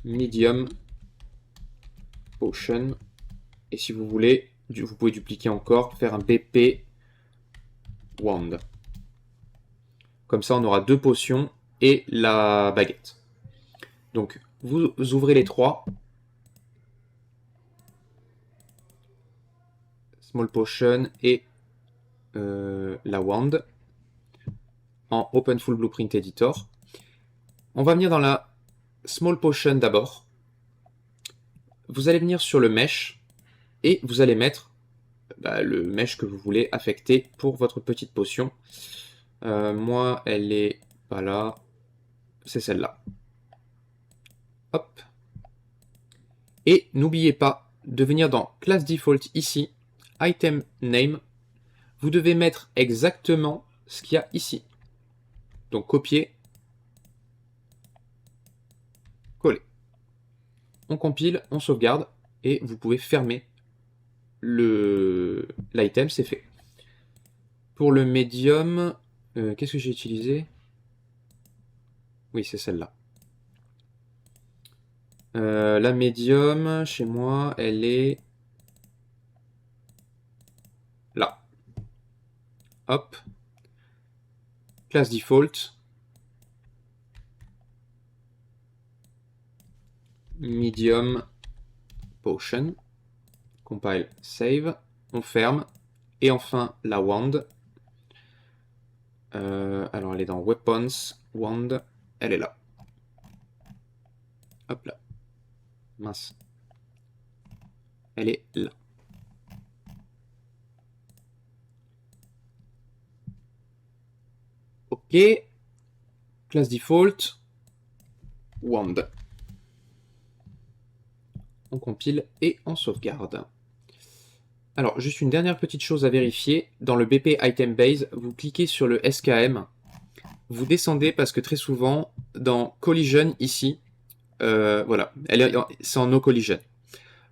A: Medium Potion. Et si vous voulez, vous pouvez dupliquer encore, faire un BP Wand. Comme ça, on aura 2 potions et la baguette. Donc, vous ouvrez les 3. Small Potion et la Wand en Open Full Blueprint Editor. On va venir dans la Small Potion d'abord. Vous allez venir sur le Mesh et vous allez mettre le mesh que vous voulez affecter pour votre petite potion. Moi, elle est pas là. C'est celle-là. Hop. Et n'oubliez pas de venir dans Class Default ici, Item Name. Vous devez mettre exactement ce qu'il y a ici. Donc copier, coller. On compile, on sauvegarde et vous pouvez fermer l'item, c'est fait. Pour le médium, qu'est-ce que j'ai utilisé? Oui, c'est celle-là. La médium, chez moi, elle est là. Hop. Class default. Medium potion. Compile, save. On ferme. Et enfin, la wand. Alors, elle est dans weapons, wand. Elle est là. Hop là. Mince. Elle est là. Ok. Class default. Wand. On compile et on sauvegarde. Alors, juste une dernière petite chose à vérifier. Dans le BP Item Base, vous cliquez sur le SKM. Vous descendez parce que très souvent, dans Collision, ici, voilà, c'est en No Collision.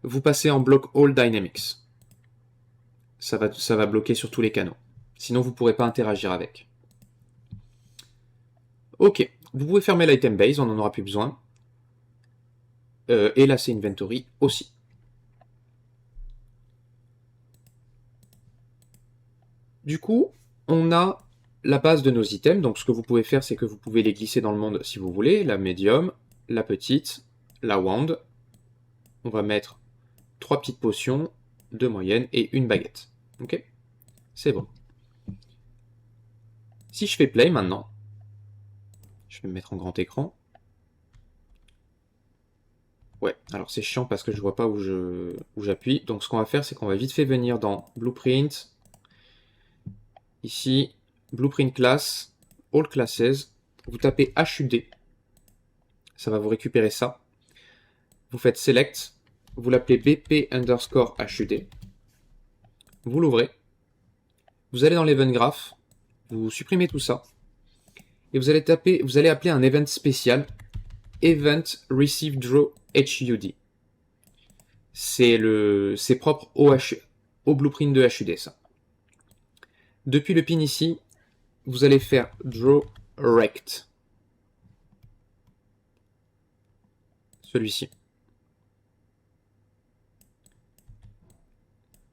A: Vous passez en Block All Dynamics. Ça va bloquer sur tous les canaux. Sinon, vous ne pourrez pas interagir avec. Ok, vous pouvez fermer l'item base, on n'en aura plus besoin. Et là, c'est inventory aussi. Du coup, on a la base de nos items. Donc, ce que vous pouvez faire, c'est que vous pouvez les glisser dans le monde si vous voulez. La médium, la petite, la wand. On va mettre 3 petites potions, 2 moyennes et une baguette. Ok? C'est bon. Si je fais play maintenant, je vais me mettre en grand écran. Ouais, alors c'est chiant parce que je vois pas où j'appuie. Donc ce qu'on va faire, c'est qu'on va vite fait venir dans Blueprint. Ici, Blueprint Class, All Classes. Vous tapez HUD. Ça va vous récupérer ça. Vous faites Select. Vous l'appelez BP underscore HUD. Vous l'ouvrez. Vous allez dans l'Event Graph. Vous supprimez tout ça. Et vous allez appeler un event spécial. Event Receive Draw HUD. C'est propre au blueprint de HUD, ça. Depuis le pin ici, vous allez faire Draw Rect. Celui-ci.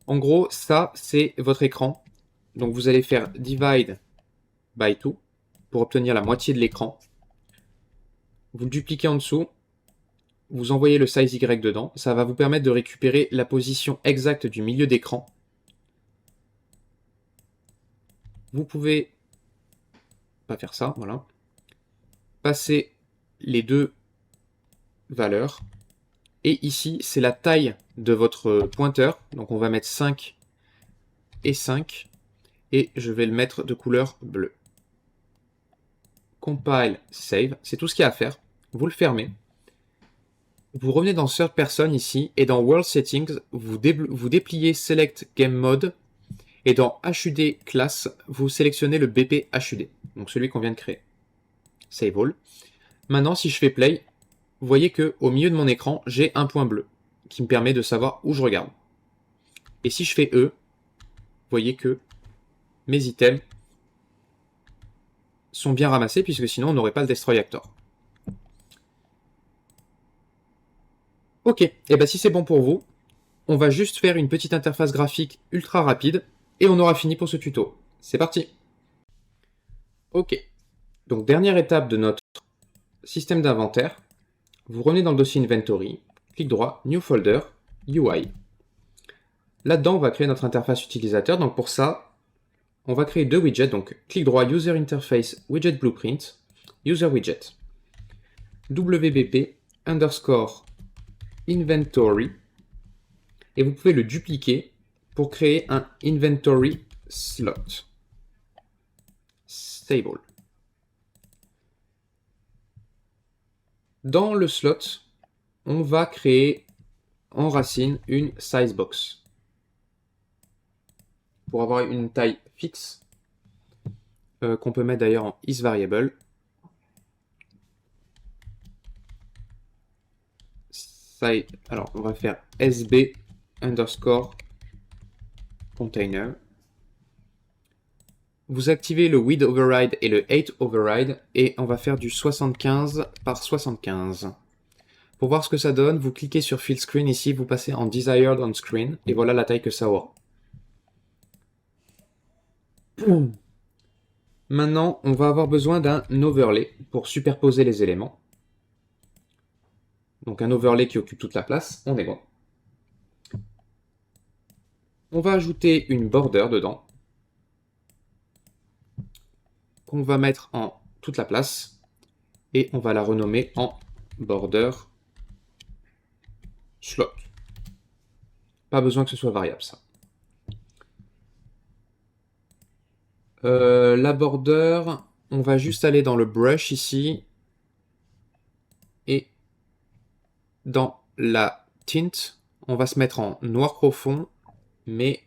A: En gros, ça, c'est votre écran. Donc vous allez faire Divide by 2 pour obtenir la moitié de l'écran. Vous le dupliquez en dessous. Vous envoyez le size Y dedans. Ça va vous permettre de récupérer la position exacte du milieu d'écran. Vous pouvez pas faire ça, voilà. Passer les deux valeurs. Et ici, c'est la taille de votre pointeur. Donc on va mettre 5 et 5. Et je vais le mettre de couleur bleue. Compile, save. C'est tout ce qu'il y a à faire. Vous le fermez. Vous revenez dans Third Person ici. Et dans World Settings, vous dépliez Select Game Mode. Et dans HUD Class, vous sélectionnez le BP HUD. Donc celui qu'on vient de créer. Save All. Maintenant, si je fais Play, vous voyez qu'au milieu de mon écran, j'ai un point bleu qui me permet de savoir où je regarde. Et si je fais E, vous voyez que mes items sont bien ramassés, puisque sinon on n'aurait pas le Destroy Actor. Ok, et bien si c'est bon pour vous, on va juste faire une petite interface graphique ultra rapide, et on aura fini pour ce tuto. C'est parti. Ok, donc dernière étape de notre système d'inventaire. Vous revenez dans le dossier Inventory, clic droit, New Folder, UI. Là-dedans, on va créer notre interface utilisateur. Donc pour ça, on va créer deux widgets. Donc clic droit, User Interface, Widget Blueprint, User Widget. WBP underscore Inventory. Et vous pouvez le dupliquer pour créer un Inventory Slot. Stable. Dans le slot, on va créer en racine une size box. Pour avoir une taille fixe, qu'on peut mettre d'ailleurs en isVariable. Alors, on va faire sb underscore container. Vous activez le width override et le height override et on va faire du 75 par 75. Pour voir ce que ça donne, vous cliquez sur Fill Screen ici, vous passez en Desired on Screen et voilà la taille que ça aura. Maintenant, on va avoir besoin d'un overlay pour superposer les éléments. Donc un overlay qui occupe toute la place, on est bon. On va ajouter une border dedans, qu'on va mettre en toute la place, et on va la renommer en border slot. Pas besoin que ce soit variable, ça. La border, on va juste aller dans le brush ici, et dans la tint, on va se mettre en noir profond, mais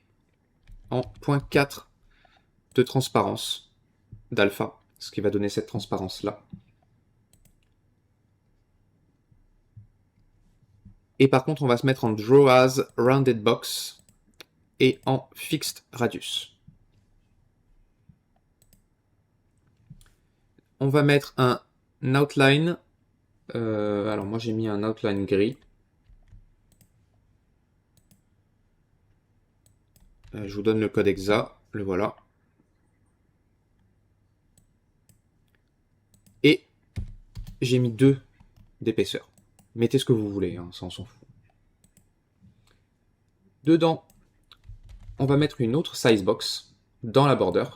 A: en 0.4 de transparence d'alpha, ce qui va donner cette transparence-là. Et par contre, on va se mettre en Draw as Rounded Box et en Fixed Radius. On va mettre un outline. Alors moi j'ai mis un outline gris. Je vous donne le code exact, le voilà. Et j'ai mis 2 d'épaisseur. Mettez ce que vous voulez, hein, ça on s'en fout. Dedans, on va mettre une autre size box dans la border.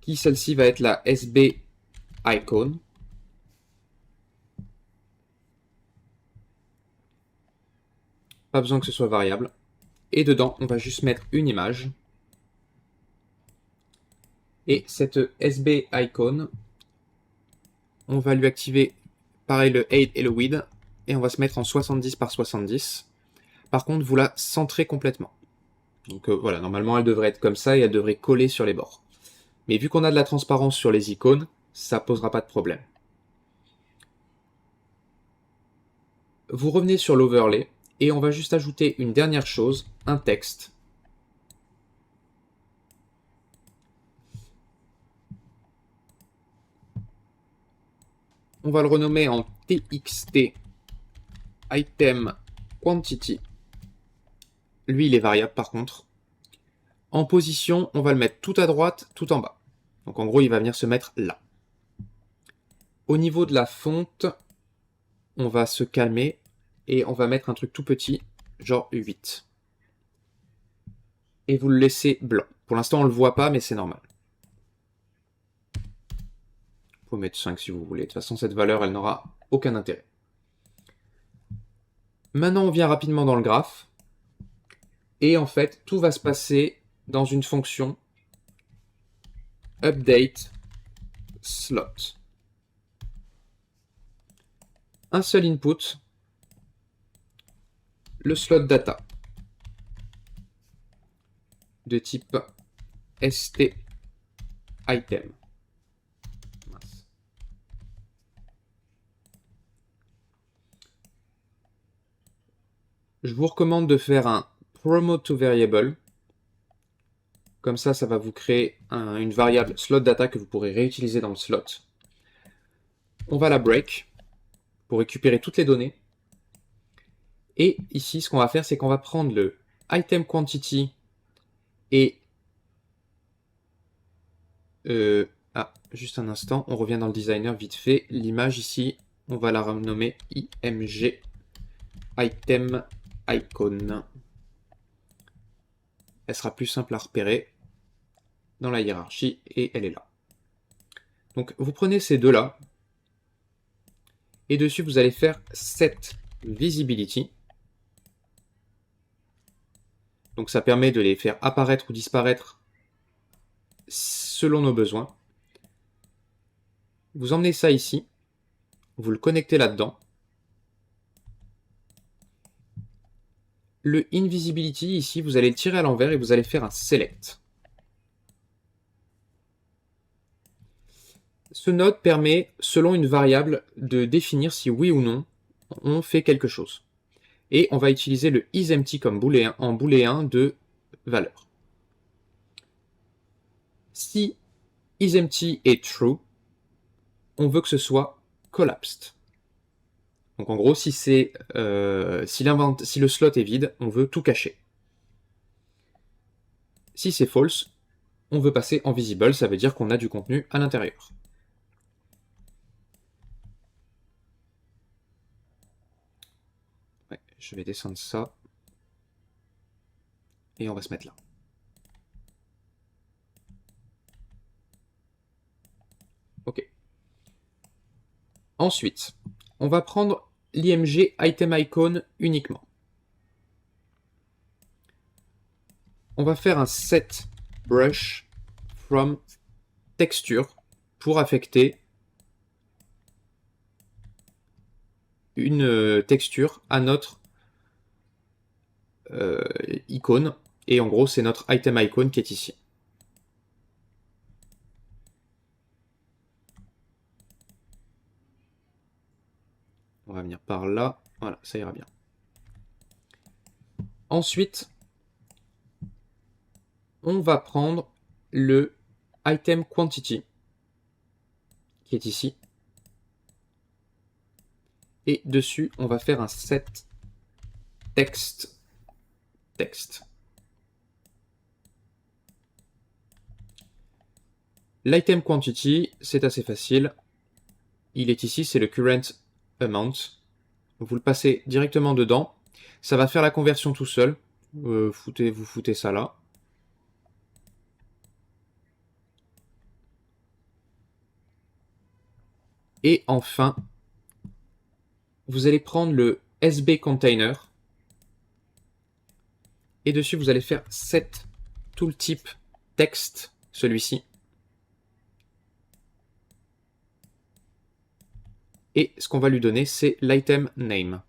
A: Qui celle-ci va être la SB icon. Pas besoin que ce soit variable. Et dedans, on va juste mettre une image. Et cette SB icon, on va lui activer pareil le height et le width. Et on va se mettre en 70 par 70. Par contre, vous la centrez complètement. Donc voilà, normalement elle devrait être comme ça et elle devrait coller sur les bords. Mais vu qu'on a de la transparence sur les icônes, ça posera pas de problème. Vous revenez sur l'overlay et on va juste ajouter une dernière chose, un texte. On va le renommer en txt item quantity. Lui, il est variable par contre. En position, on va le mettre tout à droite, tout en bas. Donc en gros, il va venir se mettre là. Au niveau de la fonte, on va se calmer et on va mettre un truc tout petit, genre 8. Et vous le laissez blanc. Pour l'instant, on ne le voit pas, mais c'est normal. Vous pouvez mettre 5 si vous voulez. De toute façon, cette valeur, elle n'aura aucun intérêt. Maintenant, on vient rapidement dans le graphe. Et en fait, tout va se passer dans une fonction update slot. Un seul input, le slot data de type st item. Je vous recommande de faire un promote to variable. Comme ça, ça va vous créer une variable slot data que vous pourrez réutiliser dans le slot. On va la break pour récupérer toutes les données. Et ici, ce qu'on va faire, c'est qu'on va prendre le item quantity et... juste un instant, on revient dans le designer vite fait. L'image ici, on va la renommer img item icon. Elle sera plus simple à repérer dans la hiérarchie et elle est là. Donc vous prenez ces deux-là et dessus vous allez faire set visibility. Donc ça permet de les faire apparaître ou disparaître selon nos besoins. Vous emmenez ça ici, vous le connectez là-dedans le invisibility, ici, vous allez le tirer à l'envers et vous allez faire un select. Ce node permet, selon une variable, de définir si oui ou non on fait quelque chose. Et on va utiliser le isEmpty comme booléen, en booléen de valeur. Si isEmpty est true, on veut que ce soit collapsed. Donc en gros, si le slot est vide, on veut tout cacher. Si c'est false, on veut passer en visible, ça veut dire qu'on a du contenu à l'intérieur. Ouais, je vais descendre ça. Et on va se mettre là. Ok. Ensuite, on va prendre l'IMG item icon uniquement. On va faire un set brush from texture pour affecter une texture à notre icône. Et en gros, c'est notre item icon qui est ici. On va venir par là. Voilà, ça ira bien. Ensuite, on va prendre le item quantity qui est ici. Et dessus, on va faire un set text. L'item quantity, c'est assez facile. Il est ici, c'est le current amount. Vous le passez directement dedans. Ça va faire la conversion tout seul. Vous foutez ça là. Et enfin, vous allez prendre le SB container. Et dessus, vous allez faire set tooltip text, celui-ci. Et ce qu'on va lui donner, c'est l'item name.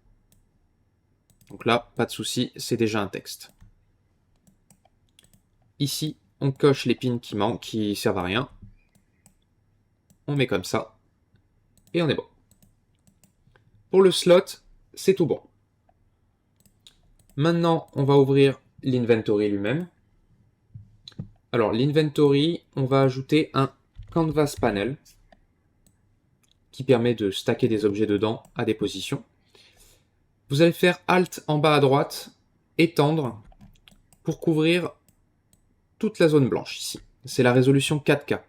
A: Donc là, pas de souci, c'est déjà un texte. Ici, on coche les pins qui manquent, qui servent à rien. On met comme ça. Et on est bon. Pour le slot, c'est tout bon. Maintenant, on va ouvrir l'inventory lui-même. Alors, l'inventory, on va ajouter un canvas panel qui permet de stacker des objets dedans à des positions. Vous allez faire Alt en bas à droite, étendre, pour couvrir toute la zone blanche ici. C'est la résolution 4K.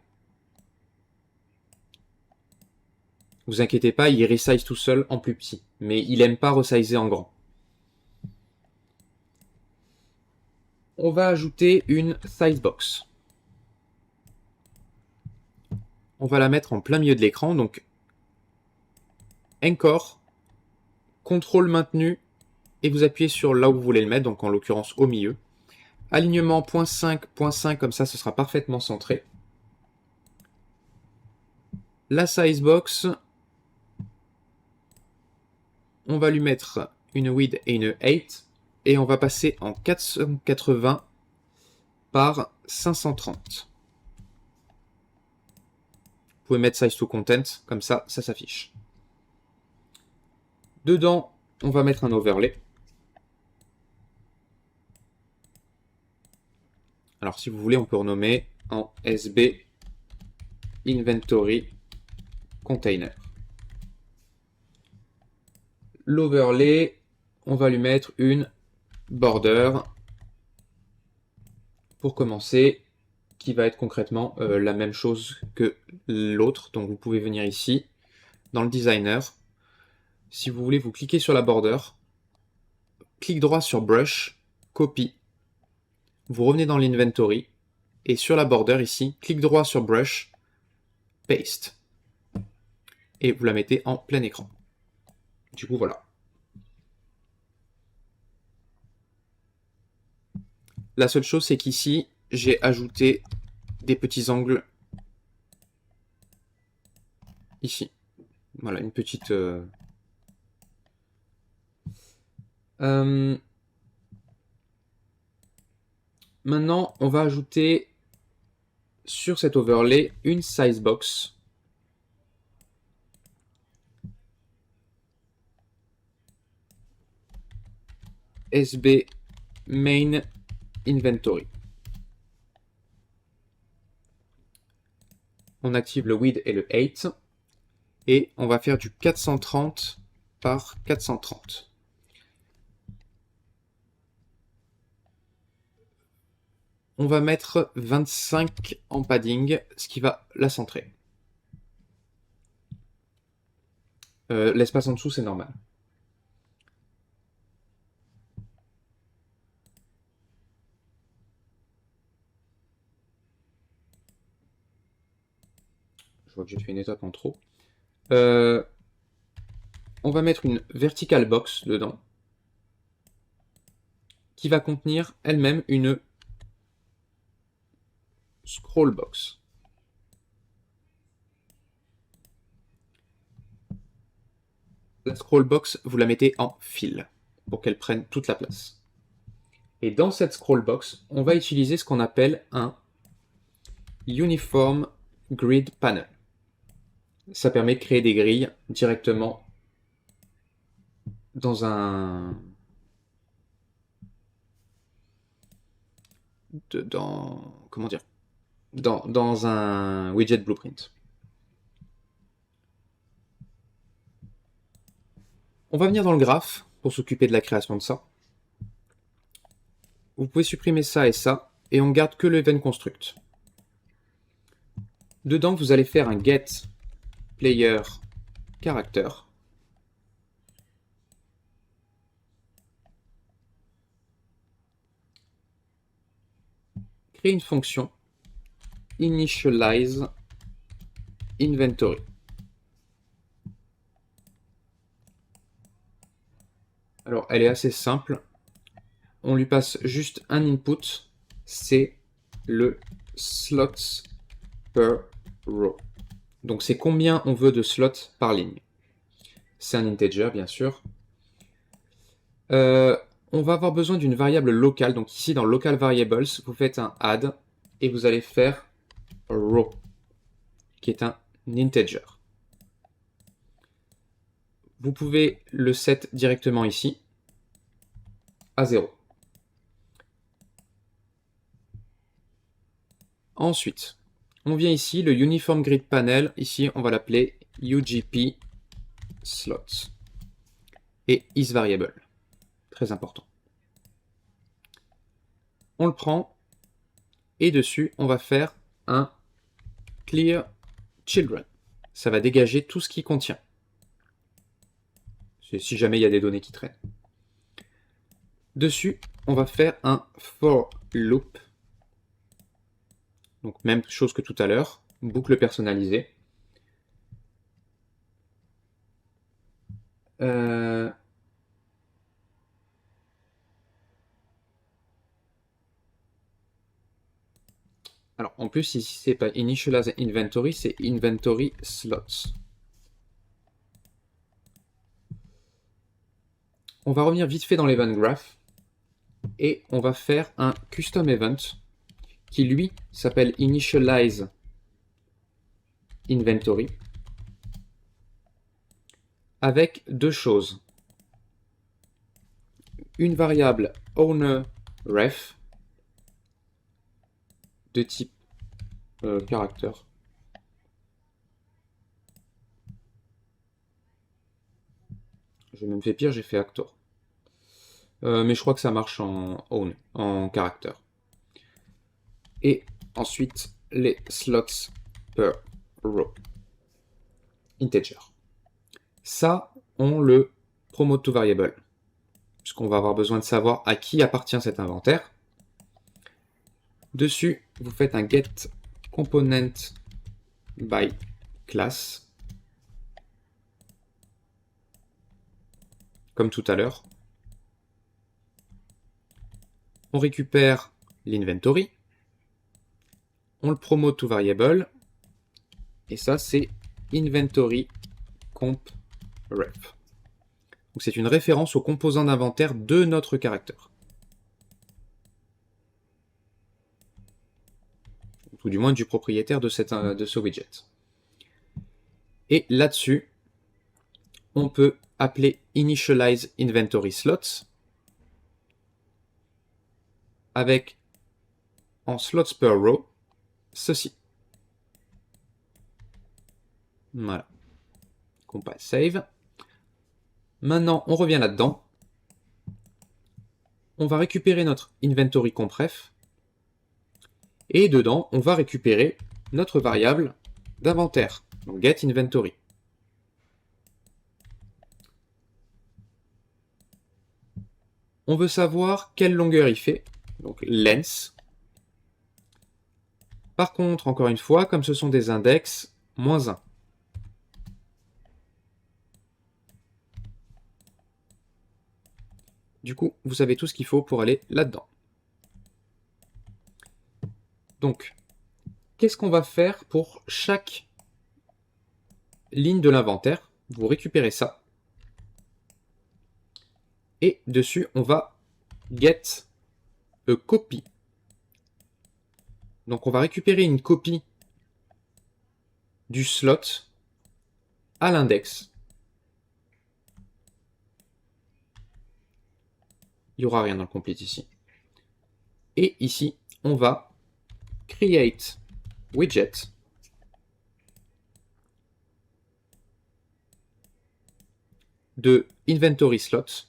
A: Vous inquiétez pas, il resize tout seul en plus petit, mais il aime pas resizer en grand. On va ajouter une size box. On va la mettre en plein milieu de l'écran, donc Encore, contrôle maintenu, et vous appuyez sur là où vous voulez le mettre, donc en l'occurrence au milieu. Alignement .5, comme ça, ce sera parfaitement centré. La size box, on va lui mettre une width et une height, et on va passer en 480 par 530. Vous pouvez mettre size to content, comme ça, ça s'affiche. Dedans, on va mettre un overlay. Alors si vous voulez, on peut renommer en SB Inventory Container. L'overlay, on va lui mettre une border pour commencer, qui va être concrètement la même chose que l'autre. Donc vous pouvez venir ici, dans le designer. Si vous voulez, vous cliquez sur la border, clic droit sur brush, copy. Vous revenez dans l'inventory, et sur la border ici, clic droit sur brush, paste. Et vous la mettez en plein écran. Du coup, voilà. La seule chose, c'est qu'ici, j'ai ajouté des petits angles ici. Voilà, une petite... Maintenant, on va ajouter sur cet overlay une sizebox. SB main inventory. On active le width et le height et on va faire du 430 par 430. On va mettre 25 en padding, ce qui va la centrer. L'espace en dessous, c'est normal. Je vois que j'ai fait une étape en trop. On va mettre une vertical box dedans qui va contenir elle-même une scroll box. La scroll box, vous la mettez en fil pour qu'elle prenne toute la place. Et dans cette scroll box, on va utiliser ce qu'on appelle un Uniform Grid Panel. Ça permet de créer des grilles directement dans un... comment dire, dans un widget blueprint. On va venir dans le graphe pour s'occuper de la création de ça. Vous pouvez supprimer ça et on garde que le event construct. Dedans, vous allez faire un get player character. Créer une fonction initialize inventory. Alors, elle est assez simple. On lui passe juste un input, c'est le slots per row. Donc, c'est combien on veut de slots par ligne. C'est un integer, bien sûr. On va avoir besoin d'une variable locale. Donc ici, dans local variables, vous faites un add et vous allez faire row, qui est un integer. Vous pouvez le set directement ici à 0. Ensuite, on vient ici, le Uniform Grid Panel. Ici, on va l'appeler UGP slots et isVariable. Très important. On le prend et dessus, on va faire un clear children. Ça va dégager tout ce qui contient. C'est si jamais il y a des données qui traînent. Dessus, on va faire un for loop. Donc même chose que tout à l'heure, boucle personnalisée. Alors en plus, ici c'est pas initialize inventory, c'est inventory slots. On va revenir vite fait dans l'event graph et on va faire un custom event qui lui s'appelle initialize inventory avec deux choses. Une variable owner ref de type caractère. J'ai même fait pire, j'ai fait actor. Mais je crois que ça marche en own, en caractère. Et ensuite, les slots per row. Integer. Ça, on le promote to variable. Puisqu'on va avoir besoin de savoir à qui appartient cet inventaire. Dessus, vous faites un get component by class. Comme tout à l'heure. On récupère l'inventory. On le promote to variable. Et ça, c'est inventory comp ref. Donc c'est une référence aux composants d'inventaire de notre caractère. tout du moins du propriétaire de ce widget. Et là-dessus, on peut appeler initialize inventory slots avec en slots per row ceci. Voilà. Compile save. Maintenant, on revient là-dedans. On va récupérer notre inventory compref. Et dedans, on va récupérer notre variable d'inventaire. Donc get inventory. On veut savoir quelle longueur il fait. Donc length. Par contre, encore une fois, comme ce sont des index, -1. Du coup, vous avez tout ce qu'il faut pour aller là-dedans. Donc, qu'est-ce qu'on va faire pour chaque ligne de l'inventaire? Vous récupérez ça. Et dessus, on va get a copy. Donc, on va récupérer une copie du slot à l'index. Il n'y aura rien dans le complete ici. Et ici, on va create widget de inventory slot.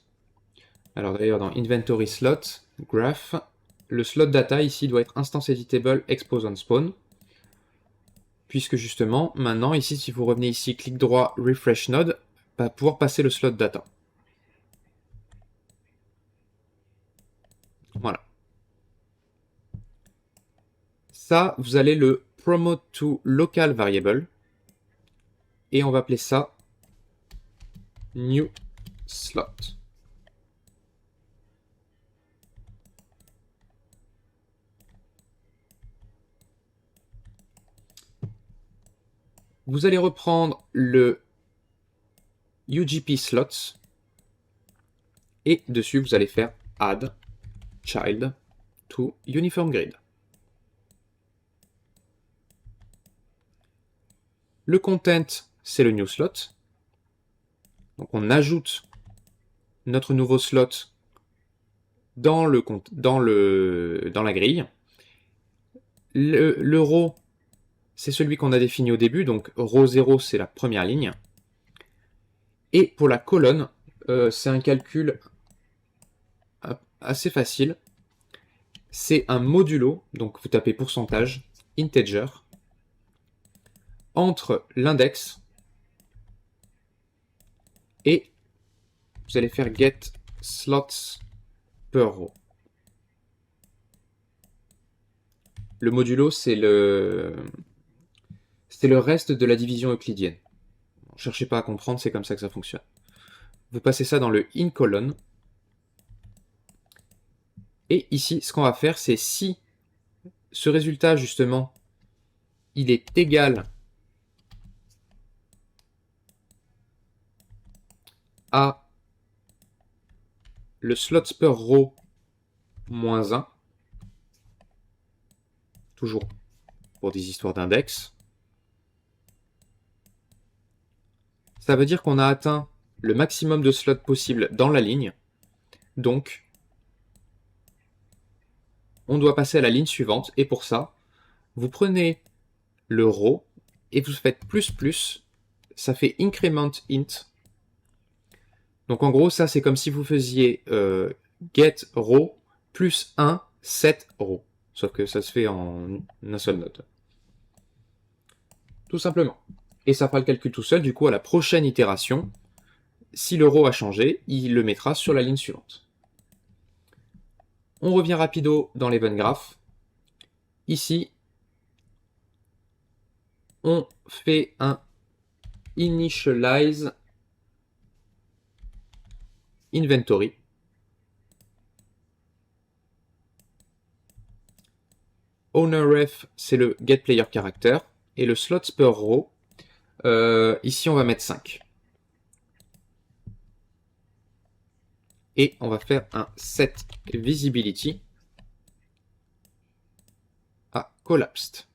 A: Alors d'ailleurs, dans inventory slot, graph, le slot data ici doit être instance editable expose on spawn. Puisque justement, maintenant, ici, si vous revenez ici, clic droit, refresh node, va pouvoir passer le slot data. Voilà. Ça, vous allez le promote to local variable. Et on va appeler ça new slot. Vous allez reprendre le UGP slots. Et dessus, vous allez faire add child to uniform grid. Le content, c'est le new slot. Donc on ajoute notre nouveau slot dans la grille. Le row, c'est celui qu'on a défini au début, donc row 0, c'est la première ligne. Et pour la colonne, c'est un calcul assez facile. C'est un modulo, donc vous tapez pourcentage, integer, entre l'index et vous allez faire get slots per row. Le modulo, c'est le reste de la division euclidienne. Ne cherchez pas à comprendre, c'est comme ça que ça fonctionne. Vous passez ça dans le in colonne. Et ici, ce qu'on va faire, c'est si ce résultat, justement, il est égal à le slots per row moins 1, toujours pour des histoires d'index, ça veut dire qu'on a atteint le maximum de slots possible dans la ligne. Donc, on doit passer à la ligne suivante. Et pour ça, vous prenez le row et vous faites plus, ça fait increment int. Donc en gros, ça c'est comme si vous faisiez get row plus 1 set row. Sauf que ça se fait en un seul node. Tout simplement. Et ça fera le calcul tout seul. Du coup, à la prochaine itération, si le row a changé, il le mettra sur la ligne suivante. On revient rapido dans l'event graph. Ici, on fait un initialize inventory. OwnerRef, c'est le getPlayerCharacter. Et le slots per row, ici on va mettre 5. Et on va faire un set visibility à collapsed.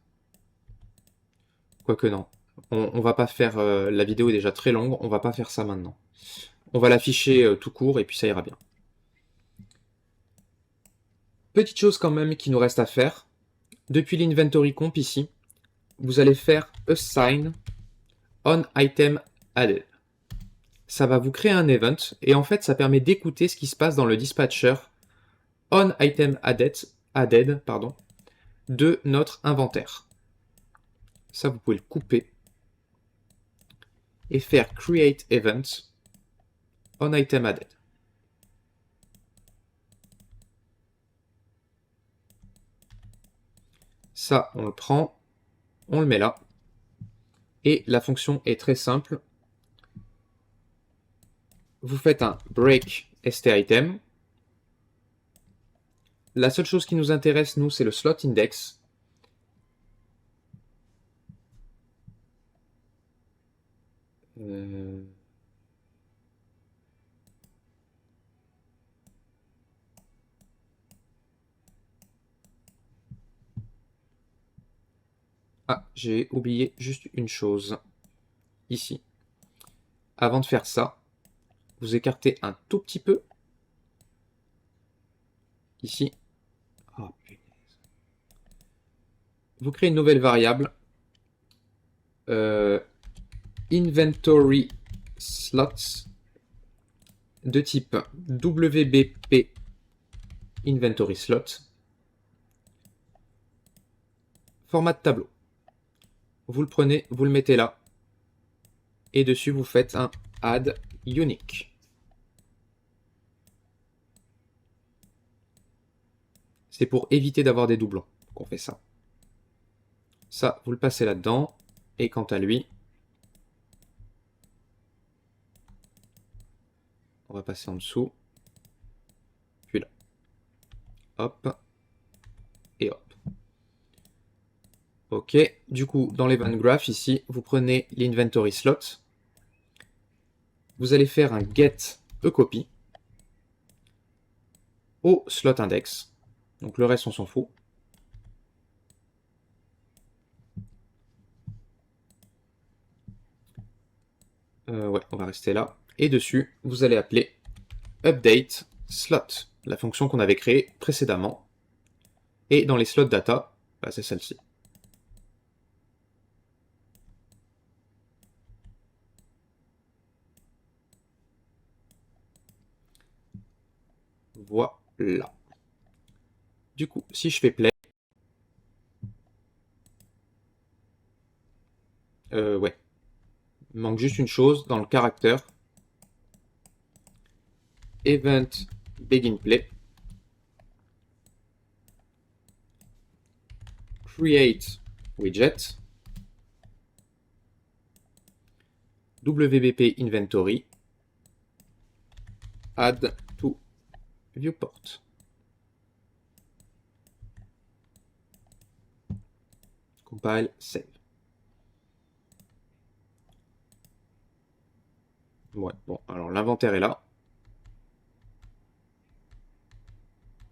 A: Quoique non. On va pas faire... la vidéo est déjà très longue, on va pas faire ça maintenant. On va l'afficher tout court et puis ça ira bien. Petite chose quand même qui nous reste à faire. Depuis l'inventory comp ici, vous allez faire assign on item added. Ça va vous créer un event et en fait ça permet d'écouter ce qui se passe dans le dispatcher on item added de notre inventaire. Ça vous pouvez le couper et faire create event on item added. Ça, on le prend, on le met là. Et la fonction est très simple. Vous faites un break stitem. La seule chose qui nous intéresse, nous, c'est le slot index. Ah, j'ai oublié juste une chose. Ici. Avant de faire ça, vous écartez un tout petit peu. Ici. Oh, punaise. Vous créez une nouvelle variable. Inventory slots de type WBP inventory slot. Format de tableau. Vous le prenez, vous le mettez là. Et dessus, vous faites un add unique. C'est pour éviter d'avoir des doublons qu'on fait ça. Ça, vous le passez là-dedans. Et quant à lui, on va passer en dessous. Puis là. Hop. Et hop. Ok. Du coup, dans l'event graph, ici, vous prenez l'inventory slot. Vous allez faire un get copy au slot index. Donc le reste, on s'en fout. Ouais, on va rester là. Et dessus, vous allez appeler update slot, la fonction qu'on avait créée précédemment. Et dans les slots data, bah, c'est celle-ci. Voilà. Du coup, si je fais play, ouais, il manque juste une chose dans le caractère. Event begin play. Create widget. WBP inventory. Add to viewport. Compile, save. Ouais, bon, alors l'inventaire est là.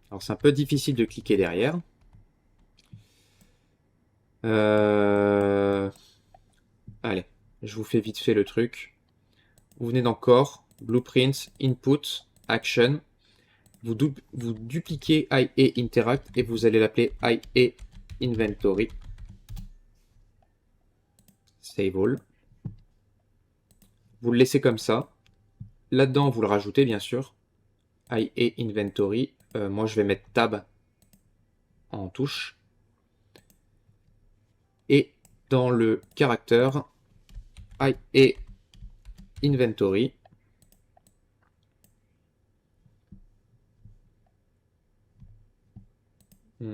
A: Alors c'est un peu difficile de cliquer derrière. Allez, je vous fais vite fait le truc. Vous venez dans Core, Blueprints, Input, Action. Vous dupliquez IA Interact et vous allez l'appeler IA Inventory. Save all. Vous le laissez comme ça. Là-dedans, vous le rajoutez bien sûr. IA Inventory. Moi, je vais mettre Tab en touche. Et dans le caractère, IA Inventory. Je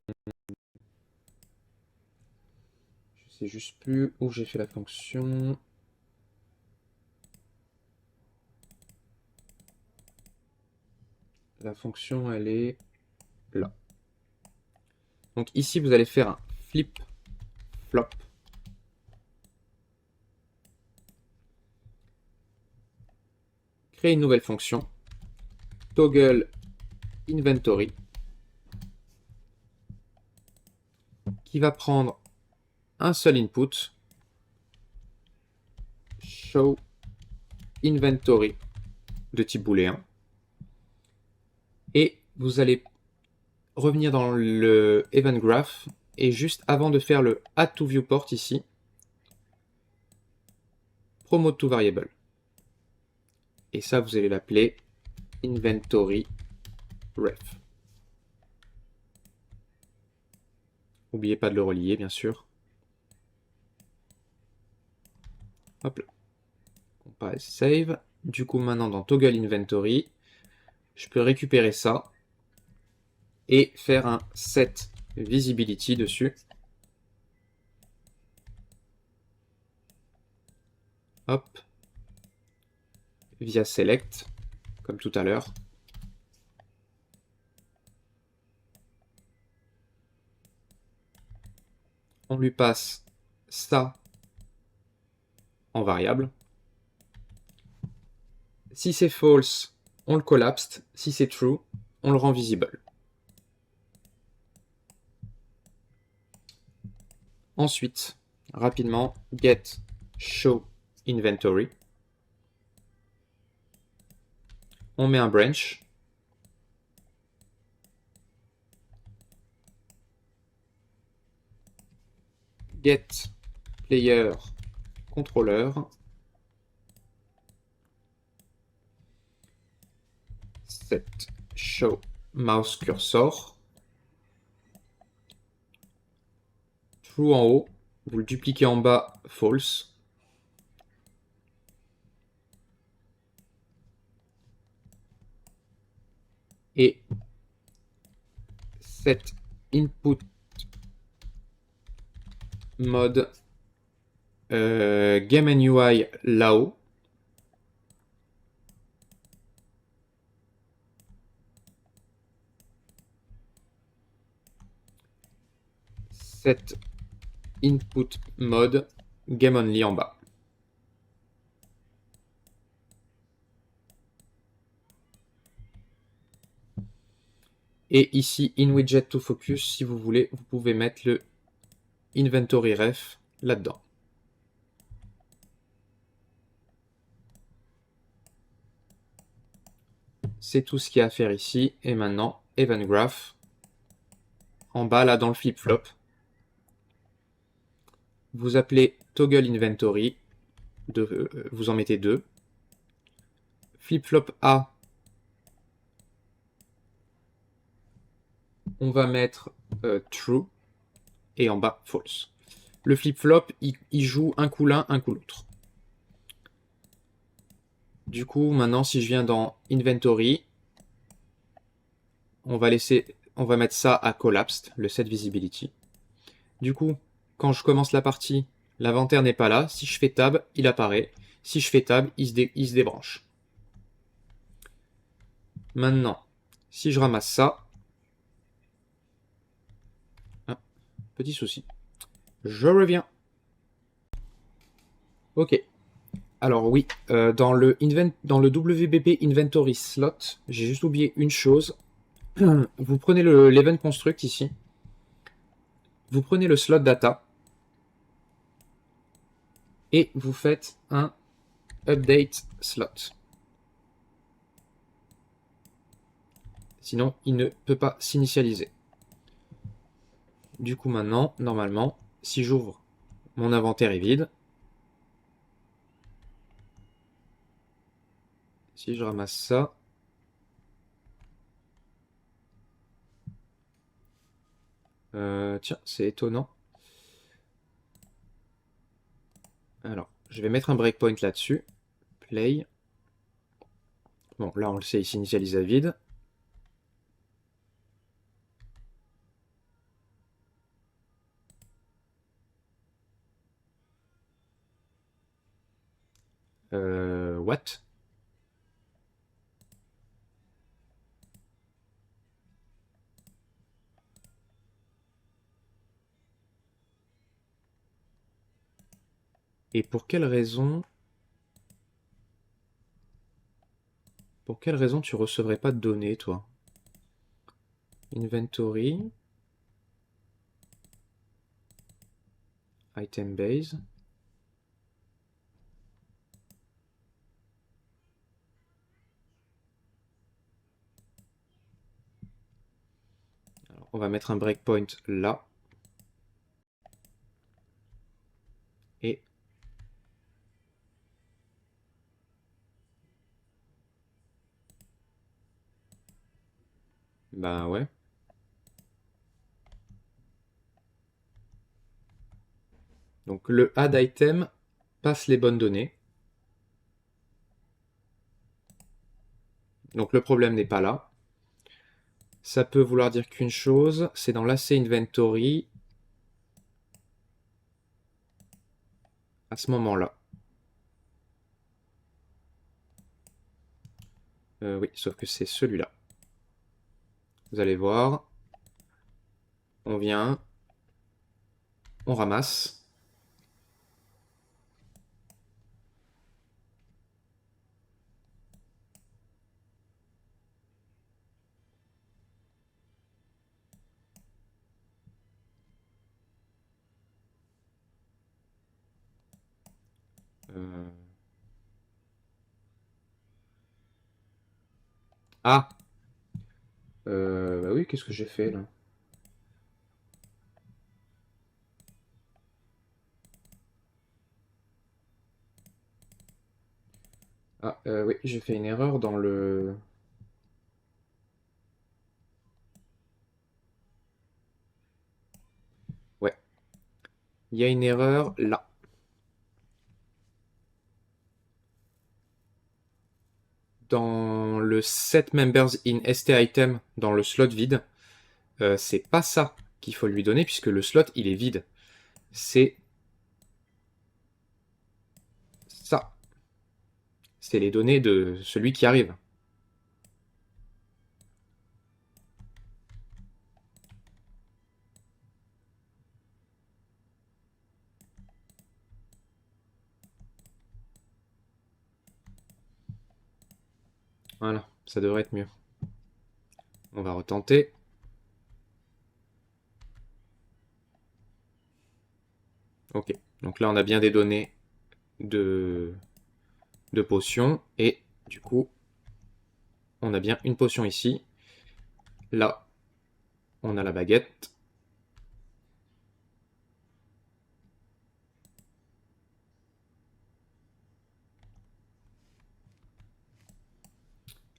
A: sais juste plus où j'ai fait la fonction. La fonction, elle est là. Donc ici, vous allez faire un flip flop. Créer une nouvelle fonction. Toggle inventory. Qui va prendre un seul input. show inventory de type booléen. Et vous allez revenir dans le event graph et juste avant de faire le add to viewport ici, promote to variable. Et ça, vous allez l'appeler inventory ref. N'oubliez pas de le relier, bien sûr. Hop là. Compile, save. Du coup, maintenant, dans toggle inventory, je peux récupérer ça et faire un set visibility dessus. Hop. Via select, comme tout à l'heure. On lui passe ça en variable. Si c'est false, on le collapse. Si c'est true, on le rend visible. Ensuite, rapidement, get show inventory. On met un branch. Get player controller. Set show mouse cursor. True en haut. Vous le dupliquez en bas, false. Et set input mode game and UI là-haut. Set input mode game only en bas. Et ici, in widget to focus, si vous voulez, vous pouvez mettre le inventory ref là-dedans. C'est tout ce qu'il y a à faire ici. Et maintenant, event graph. En bas, là, dans le flip-flop. Vous appelez toggle inventory. Vous en mettez 2. Flip-flop A. On va mettre true. Et en bas, false. Le flip-flop, il joue un coup l'un, un coup l'autre. Du coup, maintenant, si je viens dans Inventory, on va mettre ça à Collapsed, le set visibility. Du coup, quand je commence la partie, l'inventaire n'est pas là. Si je fais Tab, il apparaît. Si je fais Tab, il se débranche. Maintenant, si je ramasse ça, petit souci, je reviens. Ok. Alors oui, dans le WBP Inventory Slot, j'ai juste oublié une chose. Vous prenez l'Event Construct ici. Vous prenez le slot data. Et vous faites un update slot. Sinon, il ne peut pas s'initialiser. Du coup, maintenant, normalement, si j'ouvre, mon inventaire est vide. Si je ramasse ça, tiens, c'est étonnant. Alors, je vais mettre un breakpoint là-dessus. Play. Bon, là, on le sait, il s'initialise à vide. What? Et pour quelle raison... Pour quelle raison tu recevrais pas de données, toi? Inventory. Item base. on va mettre un breakpoint là. Et bah ouais. Donc le add item passe les bonnes données. Donc le problème n'est pas là. Ça peut vouloir dire qu'une chose, c'est dans l'AC Inventory à ce moment-là. Oui, sauf que c'est celui-là. Vous allez voir. On vient. On ramasse. Ah bah oui, qu'est-ce que j'ai fait là? Ah oui, j'ai fait une erreur dans le... Ouais. Il y a une erreur là. Dans le set members in ST item, dans le slot vide, c'est pas ça qu'il faut lui donner puisque le slot il est vide. C'est ça. C'est les données de celui qui arrive. Voilà, ça devrait être mieux. On va retenter. Ok, donc là on a bien des données de potions et du coup on a bien une potion ici. Là, on a la baguette.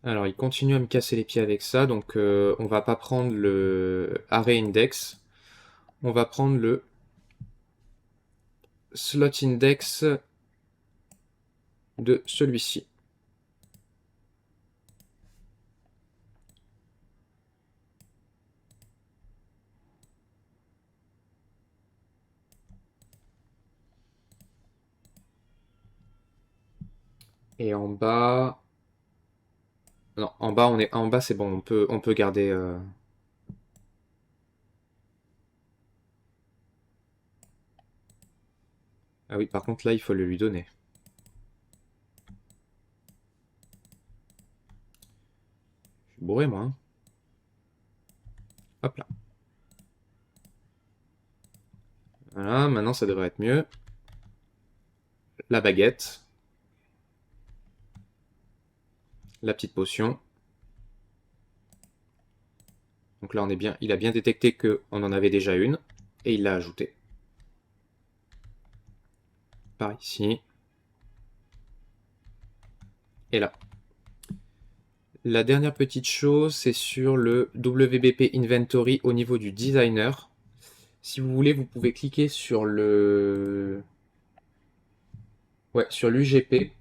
A: Alors, il continue à me casser les pieds avec ça, donc on va pas prendre le array index. On va prendre le slot index de celui-ci. Et en bas... Non, en bas c'est bon, on peut garder... Ah oui, par contre là, il faut le lui donner. Je suis bourré, moi. Hein. Hop là. Voilà, maintenant ça devrait être mieux. La baguette. La petite potion. Donc là, on est bien, il a bien détecté qu'on en avait déjà une. Et il l'a ajoutée. Par ici. Et là. La dernière petite chose, c'est sur le WBP Inventory au niveau du designer. Si vous voulez, vous pouvez cliquer sur le... Ouais, sur l'UGP.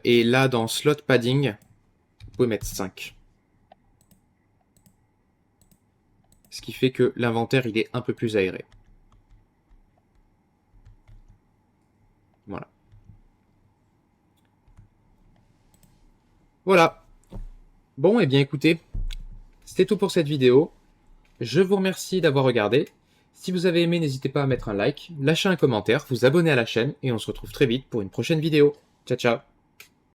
A: Et là, dans Slot Padding, vous pouvez mettre 5. Ce qui fait que l'inventaire, il est un peu plus aéré. Voilà. Voilà. Bon, et bien écoutez, c'était tout pour cette vidéo. Je vous remercie d'avoir regardé. Si vous avez aimé, n'hésitez pas à mettre un like, lâcher un commentaire, vous abonner à la chaîne, et on se retrouve très vite pour une prochaine vidéo. Ciao, ciao.